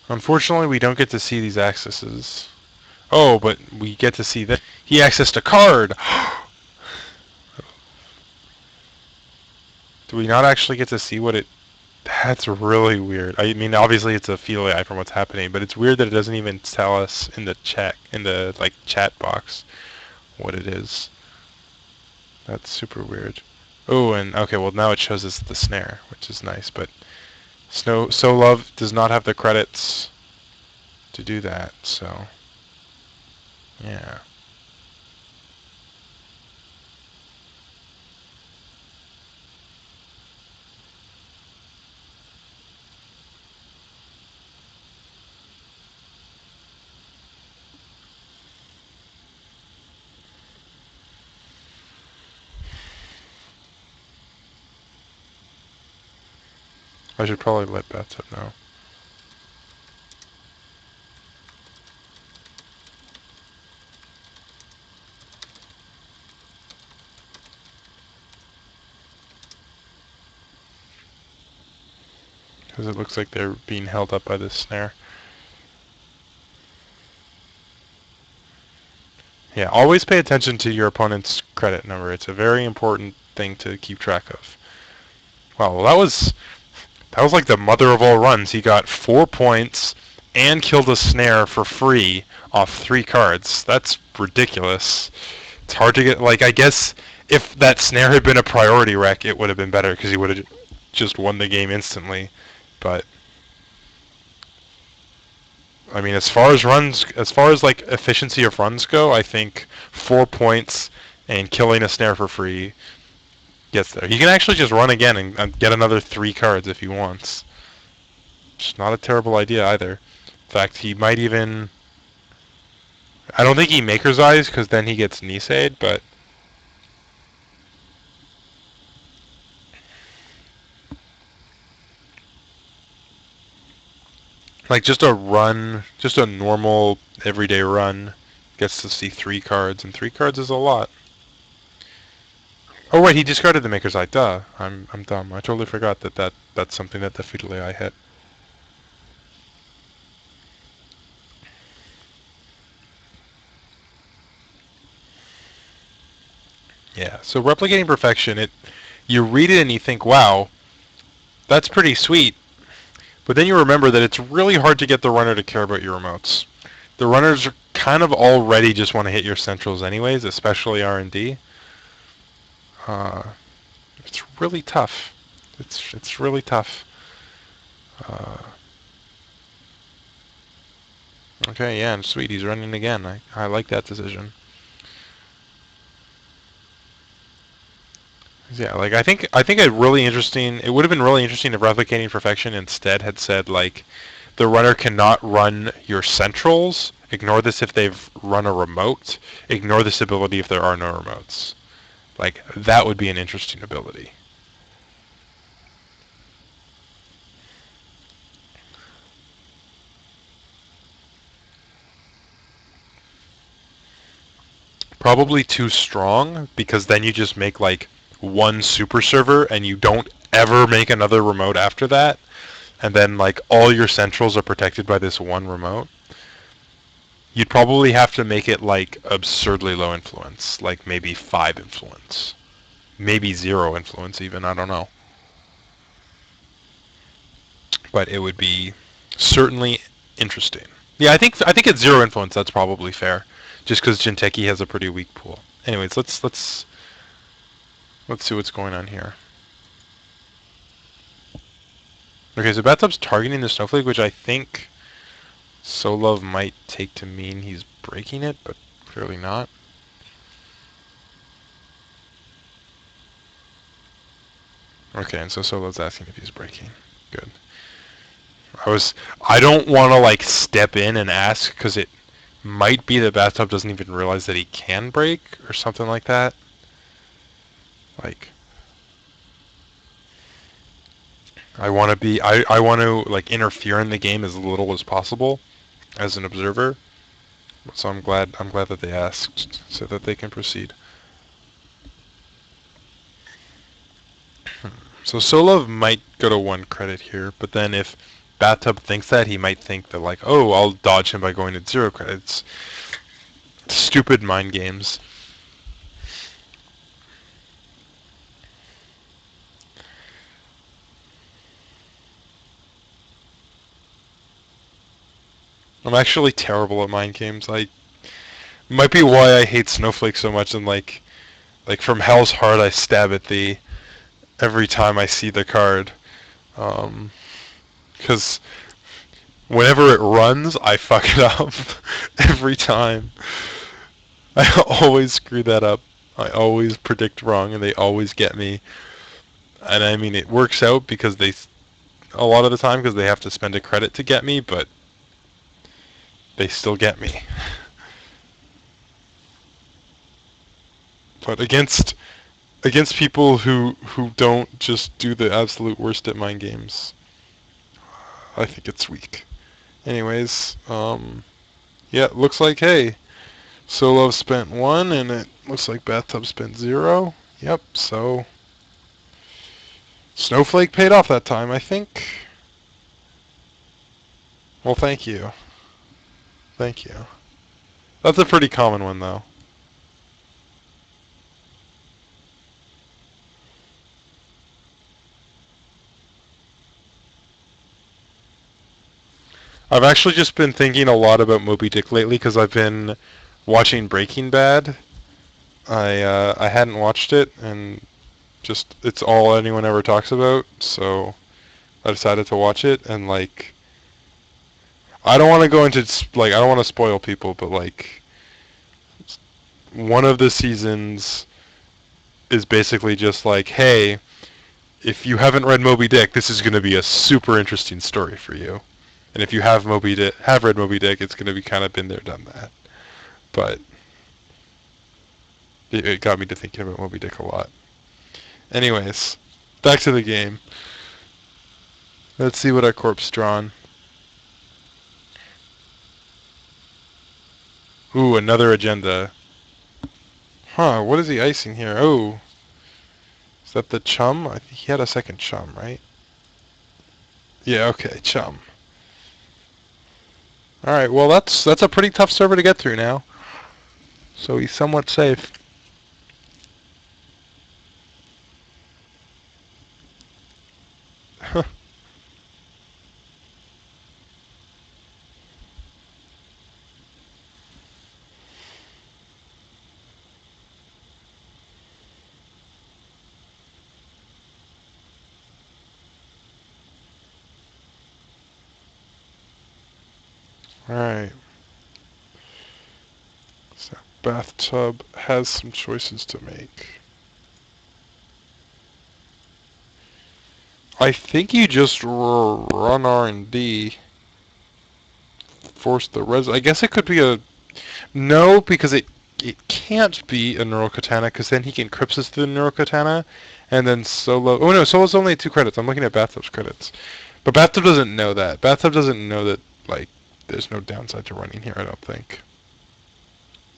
Unfortunately, we don't get to see these accesses. Oh, but we get to see that he accessed a card. Do we not actually get to see what it? That's really weird. I mean, obviously it's a field AI from what's happening, but it's weird that it doesn't even tell us in the chat box what it is. That's super weird. Oh, and okay, well now it shows us the snare, which is nice, but Solove does not have the credits to do that, so yeah. I should probably let Bathtub know. Because it looks like they're being held up by this snare. Yeah, always pay attention to your opponent's credit number. It's a very important thing to keep track of. Wow, well that was like the mother of all runs. He got 4 points and killed a snare for free off 3 cards. That's ridiculous. It's hard to get, like, I guess if that snare had been a priority wreck, it would have been better because he would have just won the game instantly. But I mean, as far as like efficiency of runs go, I think 4 points and killing a snare for free gets there. He can actually just run again and get another 3 cards if he wants. It's not a terrible idea either. In fact, he might even. I don't think he Maker's Eyes because then he gets Nisade, but like just a run, just a normal everyday run, gets to see 3 cards, and 3 cards is a lot. Oh wait, he discarded the Maker's Eye. Duh, I'm dumb. I totally forgot that's something that the Feudal AI hit. Yeah. So replicating perfection, you read it and you think, wow, that's pretty sweet. But then you remember that it's really hard to get the runner to care about your remotes. The runners are kind of already just want to hit your centrals anyways, especially R&D. Uh, it's really tough. It's really tough. Uh, okay, yeah, and sweet, he's running again. I like that decision. Yeah, like I think it really interesting. It would have been really interesting if replicating perfection instead had said like the runner cannot run your centrals. Ignore this if they've run a remote. Ignore this ability if there are no remotes. Like that would be an interesting ability. Probably too strong because then you just make like one super server and you don't ever make another remote after that, and then like all your centrals are protected by this one remote. You'd probably have to make it like absurdly low influence, like maybe 5 influence, maybe 0 influence even. I don't know, but it would be certainly interesting. Yeah, I think at 0 influence that's probably fair, just because Jinteki has a pretty weak pool. Anyways, let's see what's going on here. Okay, so Bathtub's targeting the snowflake, which I think Solove might take to mean he's breaking it, but clearly not. Okay, and so Solove's asking if he's breaking. Good. I don't want to like step in and ask because might be that Bathtub doesn't even realize that he can break or something like that. Like, I want to like interfere in the game as little as possible as an observer. So I'm glad that they asked so that they can proceed. So Solove might go to 1 credit here, but then if Bathtub thinks that, he might think that like, oh, I'll dodge him by going to 0 credits. Stupid mind games. I'm actually terrible at mind games. I might be why I hate Snowflake so much, and like from Hell's Heart I stab at thee every time I see the card. Because whenever it runs, I fuck it up every time. I always screw that up. I always predict wrong, and they always get me. And I mean, it works out because a lot of the time, because they have to spend a credit to get me, but they still get me. But against people who don't just do the absolute worst at mind games, I think it's weak. Anyways, yeah, it looks like, hey, Solove spent 1, and it looks like Bathtub spent 0. Yep, so Snowflake paid off that time, I think. Well, thank you. Thank you. That's a pretty common one, though. I've actually just been thinking a lot about Moby Dick lately because I've been watching Breaking Bad. I hadn't watched it, and just it's all anyone ever talks about, so I decided to watch it. And like, I don't want to go into like, I don't want to spoil people, but like, one of the seasons is basically just like, hey, if you haven't read Moby Dick, this is going to be a super interesting story for you. And if you have read Moby Dick, it's going to be kind of been there, done that. But it got me to thinking about Moby Dick a lot. Anyways, back to the game. Let's see what our corp's drawn. Ooh, another agenda. Huh, what is he icing here? Oh, is that the chum? I think he had a second chum, right? Yeah, okay, chum. Alright, well that's a pretty tough server to get through now. So he's somewhat safe. Alright. So Bathtub has some choices to make. I think you just run R&D. Force the res. I guess it could be a... No, because it can't be a Neural Katana, because then he can Crypsis through the Neural Katana, and then Solo... Oh no, Solo's only 2 credits. I'm looking at Bathtub's credits. But Bathtub doesn't know that. Bathtub doesn't know that, like, there's no downside to running here, I don't think.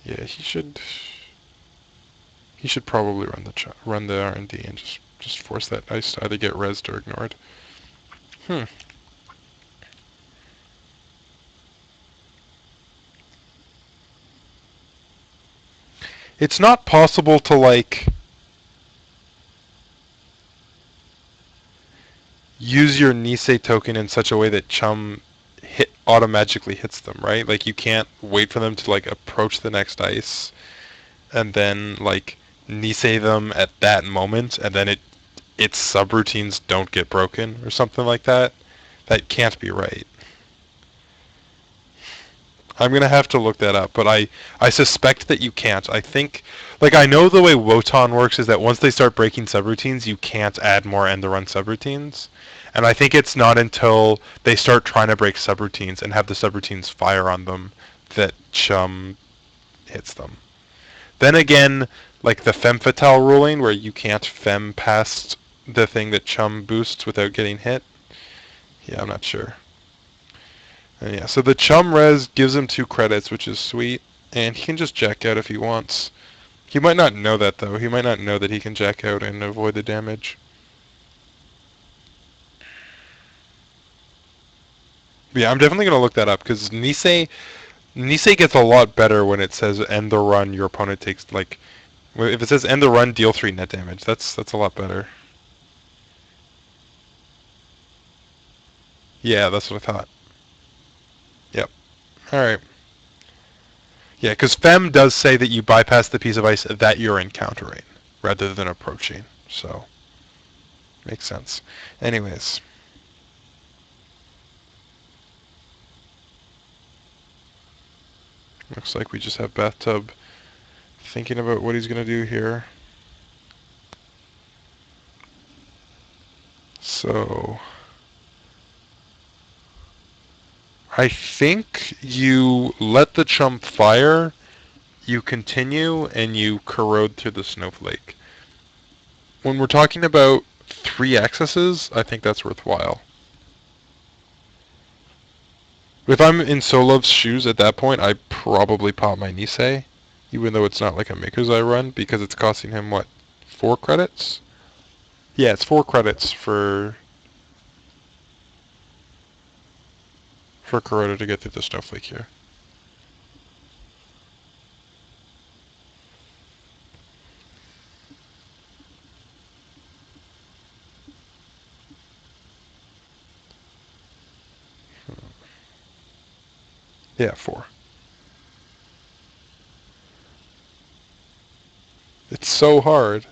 Yeah, he should probably run the R&D and just force that dice to either get rezzed or ignored. It's not possible to, like, use your Nisei token in such a way that Chum automatically hits them, right? Like, you can't wait for them to, like, approach the next dice and then, like, Nisei them at that moment, and then its subroutines don't get broken or something like that. That can't be right. I'm going to have to look that up, but I suspect that you can't. I think, like, I know the way Wotan works is that once they start breaking subroutines, you can't add more end-the-run subroutines. And I think it's not until they start trying to break subroutines and have the subroutines fire on them that Chum hits them. Then again, like the femme fatale ruling, where you can't femme past the thing that Chum boosts without getting hit. Yeah, I'm not sure. And yeah, so the Chum res gives him 2 credits, which is sweet, and he can just jack out if he wants. He might not know that, though. He might not know that he can jack out and avoid the damage. But yeah, I'm definitely going to look that up, because Nisei gets a lot better when it says end the run, your opponent takes, like, if it says end the run, deal 3 net damage. That's a lot better. Yeah, that's what I thought. Yep. Alright. Yeah, because Fem does say that you bypass the piece of ice that you're encountering, rather than approaching. So, makes sense. Anyways. Looks like we just have Bathtub thinking about what he's going to do here. So, I think you let the chump fire, you continue, and you corrode through the snowflake. When we're talking about 3 accesses, I think that's worthwhile. If I'm in Solov's shoes at that point, I probably pop my Nisei, even though it's not like a Miku's run, because it's costing him, what, 4 credits? Yeah, it's 4 credits for Kuroda to get through the snowflake here. Yeah, 4. It's so hard.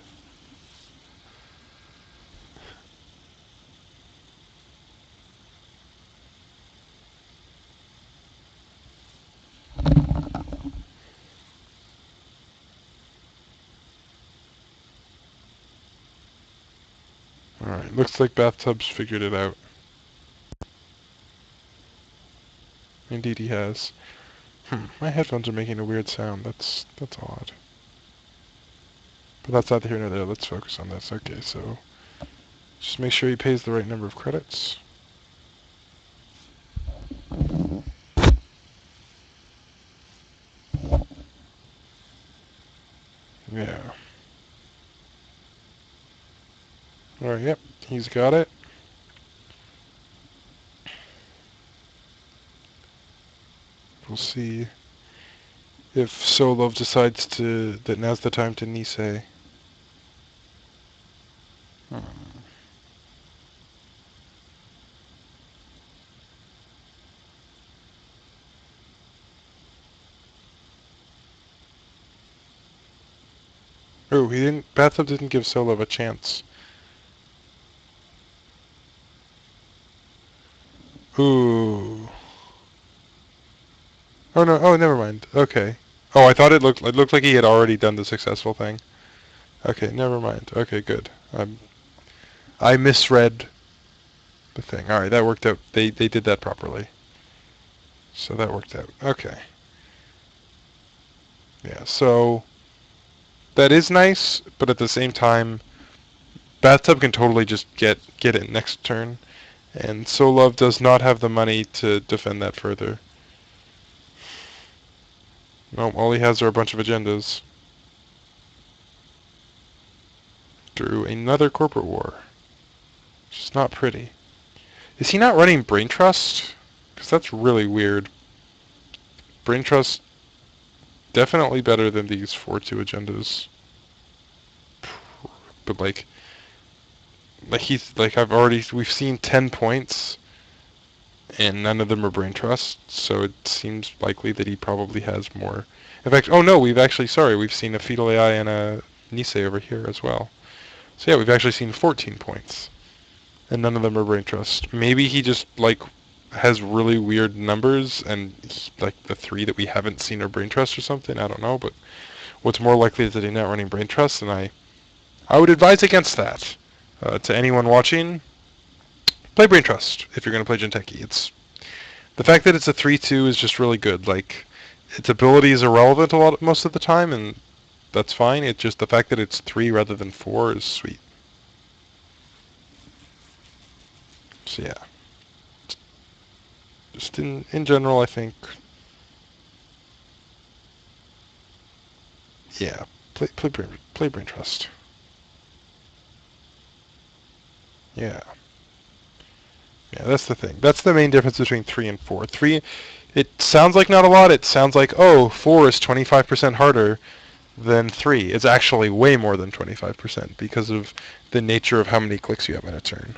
Alright, looks like Bathtub's figured it out. Indeed he has. My headphones are making a weird sound. That's odd. But that's neither here nor there. Let's focus on this. Okay, so just make sure he pays the right number of credits. Yeah. Alright, yep, he's got it. We'll see if Solove decides that now's the time to Nisei. Oh, he didn't. Bathtub didn't give Solove a chance. Ooh. Oh no. Oh, never mind. Okay. Oh, I thought it looked like he had already done the successful thing. Okay, never mind. Okay, good. I misread the thing. All right, that worked out. They did that properly. So that worked out. Okay. Yeah. So that is nice, but at the same time, Bathtub can totally just get it next turn, and Solove does not have the money to defend that further. No, all he has are a bunch of agendas. Through another corporate war. Which is not pretty. Is he not running Brain Trust? Because that's really weird. Brain Trust, definitely better than these 4-2 agendas. But we've seen 10 points, and none of them are Brain Trust, so it seems likely that he probably has more. In fact, oh no, we've seen a Fetal AI and a Nisei over here as well. So yeah, we've actually seen 14 points. And none of them are Brain Trust. Maybe he just, has really weird numbers, and the 3 that we haven't seen are Brain Trust or something. I don't know, but what's more likely is that he's not running Brain Trust, and I would advise against that. To anyone watching, play Brain Trust if you're going to play Jinteki. The fact that it's a 3-2 is just really good. its ability is irrelevant most of the time, and that's fine. It's just the fact that it's 3 rather than 4 is sweet. So yeah, just in general, I think, yeah, play brain trust. Yeah. Yeah, that's the thing. That's the main difference between 3 and 4. 3, it sounds like not a lot. It sounds like, oh, 4 is 25% harder than 3. It's actually way more than 25% because of the nature of how many clicks you have in a turn.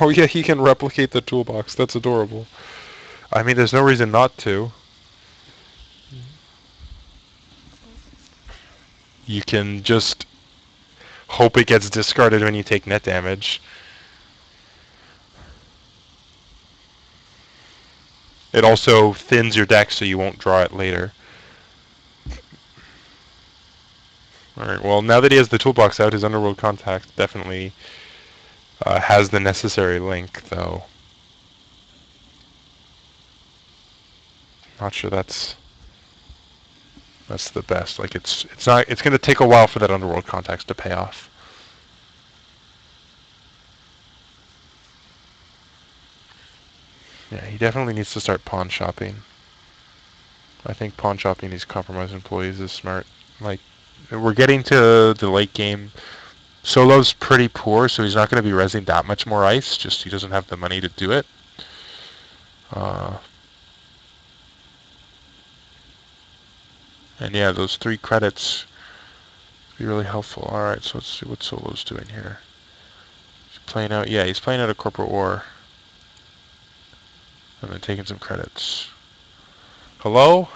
Oh yeah, he can replicate the toolbox. That's adorable. I mean, there's no reason not to. You can just hope it gets discarded when you take net damage. It also thins your deck so you won't draw it later. Alright, well, now that he has the toolbox out, his Underworld Contact definitely has the necessary link, though. Not sure that's the best. Like, it's not. It's going to take a while for that Underworld Contacts to pay off. Yeah, he definitely needs to start pawn shopping. I think pawn shopping these compromised employees is smart. Like, we're getting to the late game. Solo's pretty poor, so he's not going to be resing that much more ice. Just he doesn't have the money to do it. And yeah, those 3 credits would be really helpful. All right, so let's see what Solo's doing here. He's playing out. Yeah, he's playing out a corporate war. And then taking some credits. Hello?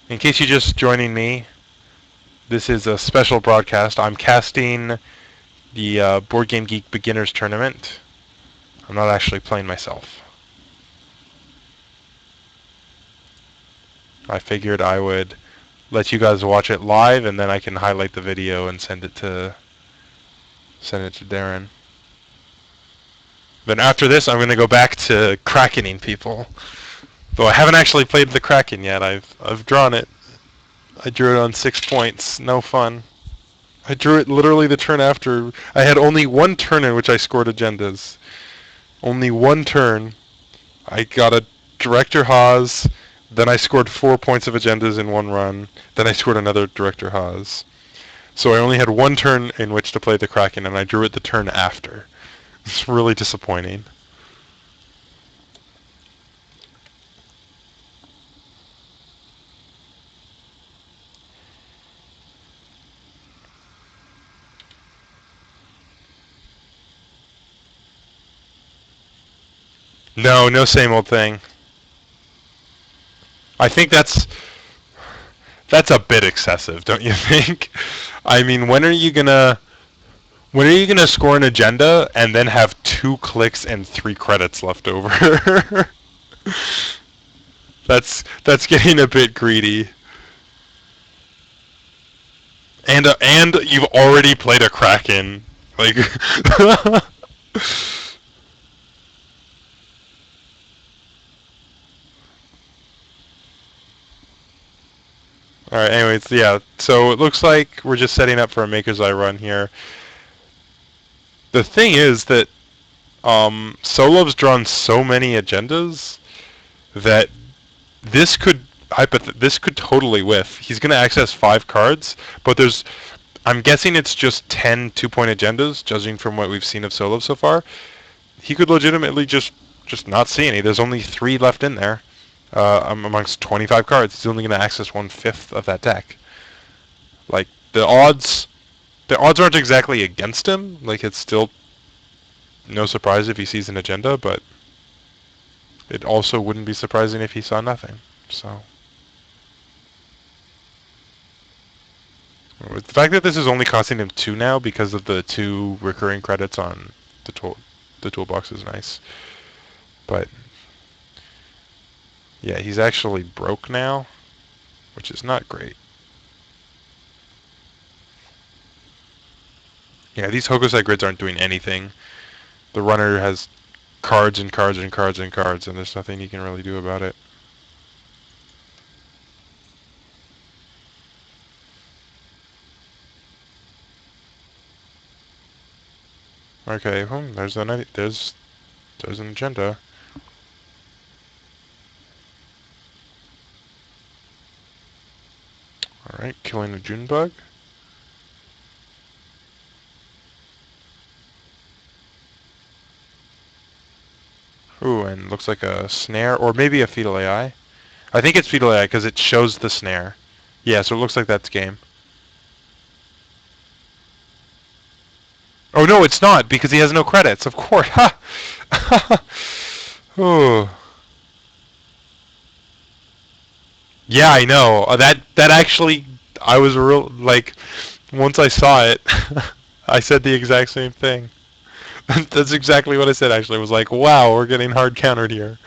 In case you're just joining me, this is a special broadcast. I'm casting the Board Game Geek Beginners Tournament. I'm not actually playing myself. I figured I would let you guys watch it live, and then I can highlight the video and send it to Darren. Then after this, I'm going to go back to Krakening people. Though I haven't actually played the Kraken yet. I've drawn it. I drew it on 6 points. No fun. I drew it literally the turn after. I had only one turn in which I scored agendas. Only one turn. I got a Director Haas. Then I scored 4 points of agendas in one run. Then I scored another Director Haas. So I only had one turn in which to play the Kraken, and I drew it the turn after. It's really disappointing. No, no same old thing. I think that's a bit excessive, don't you think? I mean, when are you gonna score an agenda and then have 2 clicks and 3 credits left over? That's getting a bit greedy. And you've already played a Kraken. Like Alright, anyways, yeah. So it looks like we're just setting up for a Maker's Eye run here. The thing is that Solov's drawn so many agendas that this could this could totally whiff. He's going to access 5 cards, but I'm guessing it's just 10 2-point agendas, judging from what we've seen of Solove so far. He could legitimately just not see any. There's only 3 left in there. Amongst 25 cards, he's only going to access 1/5 of that deck. Like the odds aren't exactly against him. Like, it's still no surprise if he sees an agenda, but it also wouldn't be surprising if he saw nothing. So the fact that this is only costing him 2 now because of the 2 recurring credits on the toolbox is nice. But yeah, he's actually broke now, which is not great. Yeah, these Hokusai grids aren't doing anything. The runner has cards and cards and cards and cards, and there's nothing you can really do about it. Okay, there's an agenda. All right, killing a June bug. Ooh, and looks like a snare, or maybe a fetal AI. I think it's fetal AI because it shows the snare. Yeah, so it looks like that's game. Oh no, it's not because he has no credits. Of course. Ha. Ooh. Yeah, I know. That actually, I was real like once I saw it, I said the exact same thing. That's exactly what I said. Actually, I was like, "Wow, we're getting hard countered here."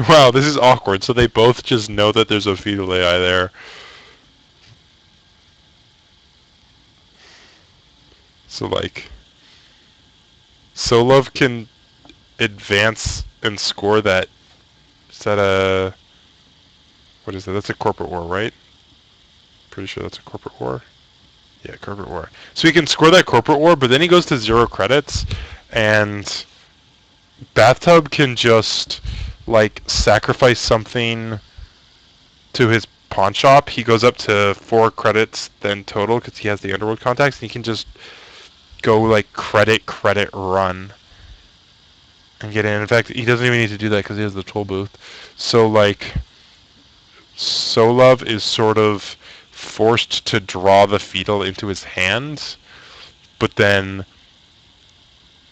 Wow, this is awkward. So they both just know that there's a fetal AI there. So like, Solove can advance and score that. Is that a what is that? That's a corporate war, right? Pretty sure that's a corporate war. Yeah, corporate war. So he can score that corporate war, but then he goes to 0 credits, and Bathtub can just like sacrifice something to his pawn shop. He goes up to 4 credits then total because he has the Underworld contacts, and he can just go like credit run and get in. In fact, he doesn't even need to do that because he has the toll booth. So like, Solove is sort of forced to draw the fetal into his hand, but then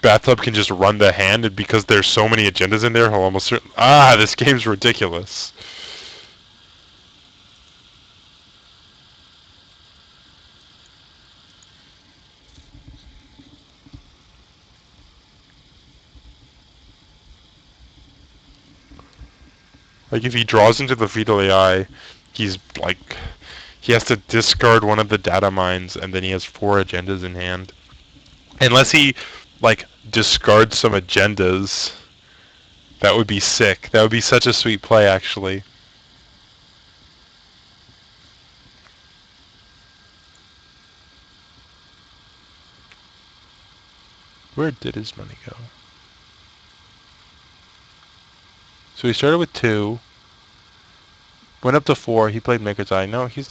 Bathtub can just run the hand, and because there's so many agendas in there, he'll almost this game's ridiculous. Like if he draws into the fetal AI, he's like he has to discard one of the data mines, and then he has 4 agendas in hand. Unless he like discards some agendas, that would be sick. That would be such a sweet play, actually. Where did his money go? So he started with 2, went up to 4. He played Maker's Eye. No, he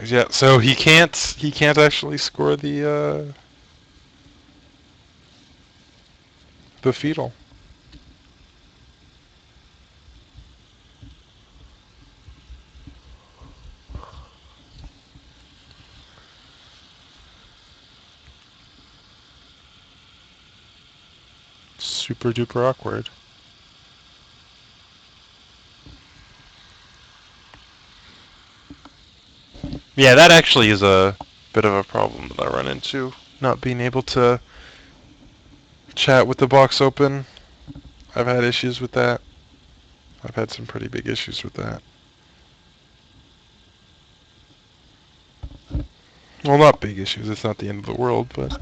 yeah. So he can't actually score the fetal. Super duper awkward. Yeah, that actually is a bit of a problem that I run into. Not being able to chat with the box open. I've had issues with that. I've had some pretty big issues with that. Well, not big issues. It's not the end of the world, but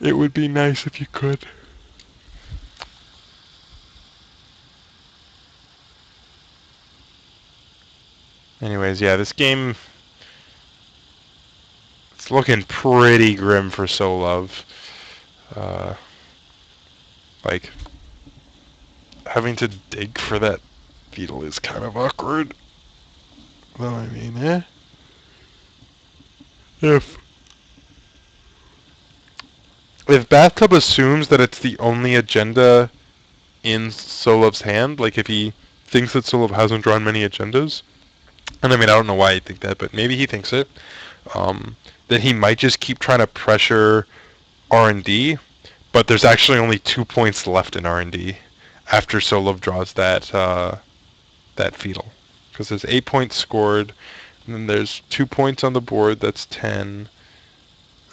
it would be nice if you could. Anyways, yeah, this game it's looking pretty grim for Solove. Uh, like having to dig for that beetle is kind of awkward. Well, I mean, if if Bathtub assumes that it's the only agenda in Solov's hand, like if he thinks that Solove hasn't drawn many agendas, and I mean I don't know why he'd think that, but maybe he thinks it, um, then he might just keep trying to pressure R&D, but there's actually only 2 points left in R&D after Solove draws that fetal. Because there's 8 points scored, and then there's 2 points on the board, that's 10.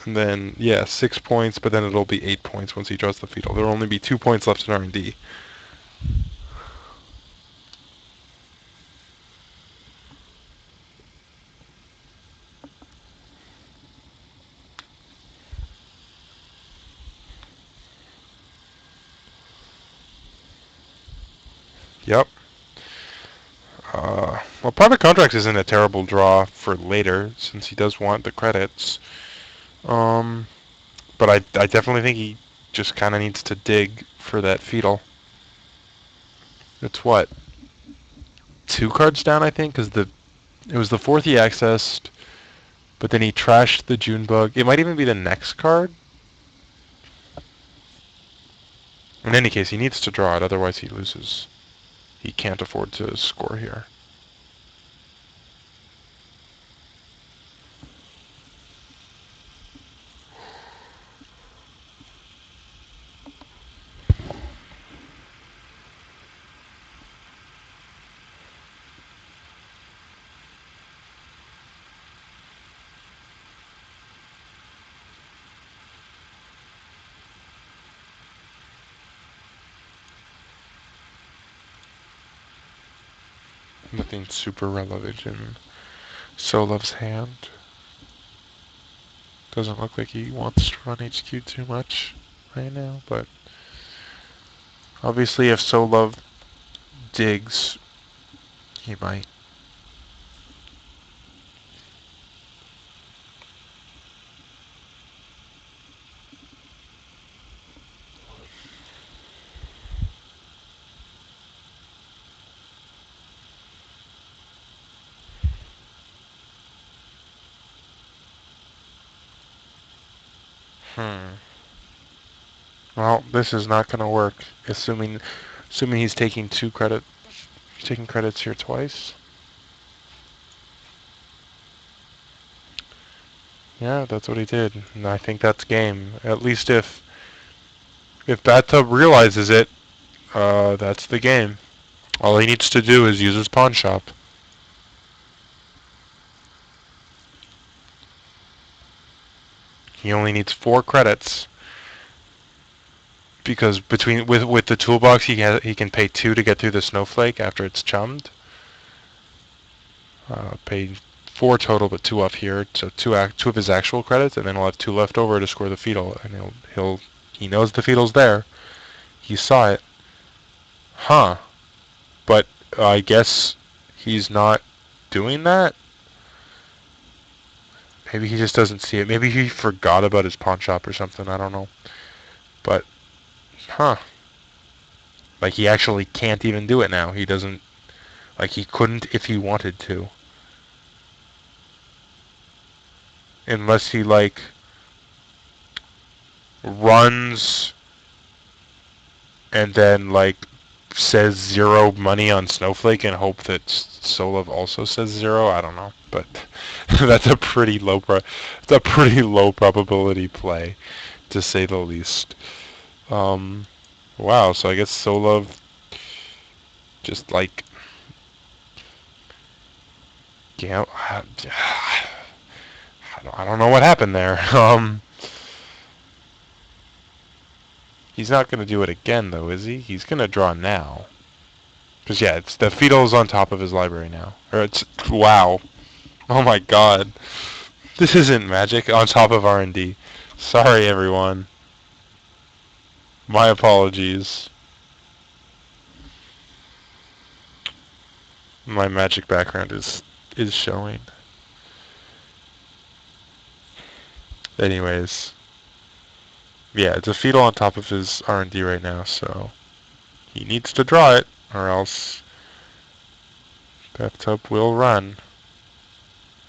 And then, yeah, 6 points, but then it'll be 8 points once he draws the fetal. There'll only be 2 points left in R&D. Yep. Well, private contracts isn't a terrible draw for later, since he does want the credits. Um, but I definitely think he just kind of needs to dig for that fetal. It's what? 2 cards down, I think, because it was the fourth he accessed, but then he trashed the Junebug. It might even be the next card. In any case, he needs to draw it, otherwise he loses. He can't afford to score here. Nothing super relevant in Solove's hand. Doesn't look like he wants to run HQ too much right now, but obviously if Solove digs, he might. Well, this is not going to work, assuming he's taking taking credits here twice. Yeah, that's what he did, and I think that's game. At least if Bathtub realizes it, that's the game. All he needs to do is use his pawn shop. He only needs 4 credits because with the toolbox he can pay 2 to get through the snowflake after it's chummed. Pay 4 total, but 2 off here, so 2 of his actual credits, and then he'll have 2 left over to score the fetal, and he knows the fetal's there. He saw it. Huh. But I guess he's not doing that. Maybe he just doesn't see it. Maybe he forgot about his pawn shop or something. I don't know. But, huh. Like, he actually can't even do it now. He doesn't... Like, he couldn't if he wanted to. Unless he, like, runs and then, like, says 0 money on Snowflake and hope that Solove also says 0. I don't know. But that's a pretty low probability play, to say the least. Wow, so I guess Solove just, like, yeah, I don't know what happened there. He's not going to do it again, though, is he? He's going to draw now. Because, yeah, it's the fetal's on top of his library now. Or it's... Wow. Oh, my God. This isn't Magic on top of R&D. Sorry, everyone. My apologies. My Magic background is showing. Anyways. Yeah, it's a fetal on top of his R&D right now, so... He needs to draw it, or else Bathtub will run.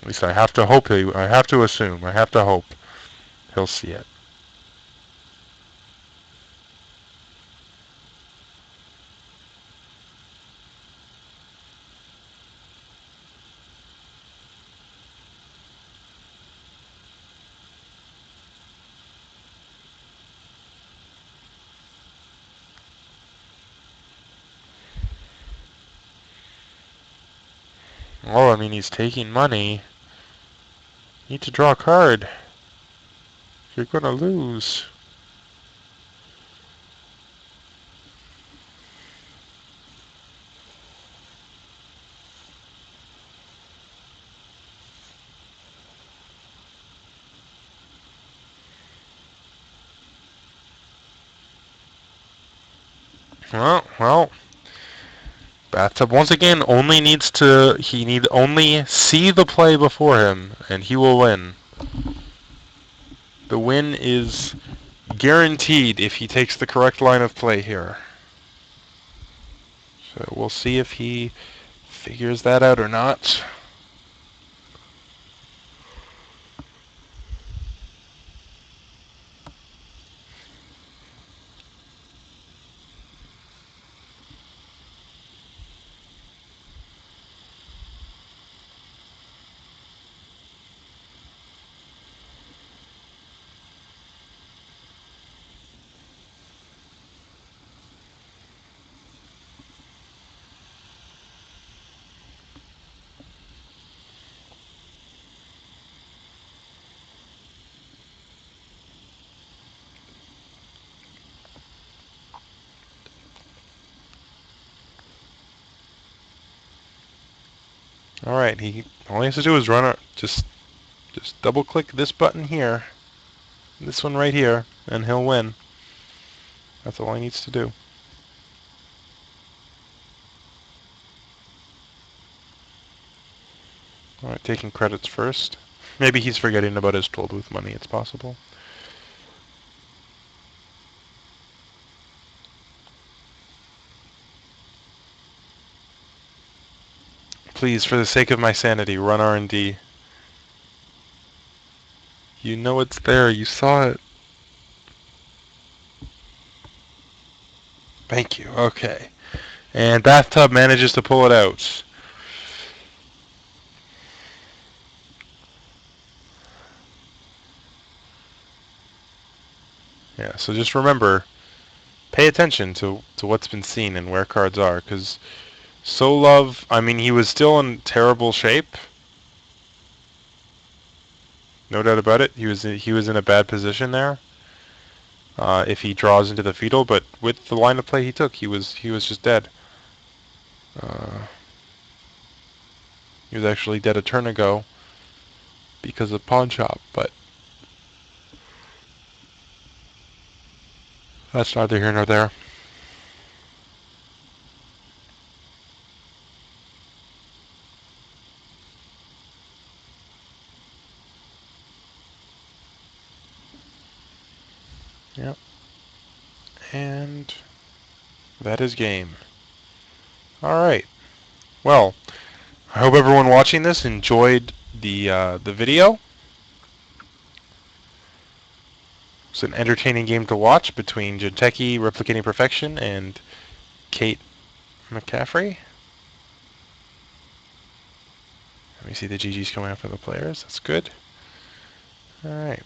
At least I have to hope I have to assume, I have to hope he'll see it. Oh, I mean, he's taking money. Need to draw a card. You're gonna lose. Well, Bathtub once again only needs to, he need only see the play before him, and he will win. The win is guaranteed if he takes the correct line of play here. So we'll see if he figures that out or not. Alright, all he has to do is just double click this button here, this one right here, and he'll win. That's all he needs to do. Alright, taking credits first. Maybe he's forgetting about his toll booth money, it's possible. Please, for the sake of my sanity, run R&D. You know it's there, you saw it. Thank you, okay. And Bathtub manages to pull it out. Yeah, so just remember, pay attention to what's been seen and where cards are, because Solove, I mean, he was still in terrible shape. No doubt about it. He was in a bad position there. If he draws into the fetal, but with the line of play he took, he was just dead. Uh, he was actually dead a turn ago because of pawn shop, but that's neither here nor there. Yep. And that is game. Alright. Well, I hope everyone watching this enjoyed the video. It's an entertaining game to watch between Jinteki, Replicating Perfection, and Kate McCaffrey. Let me see the GGs coming up for the players. That's good. Alright.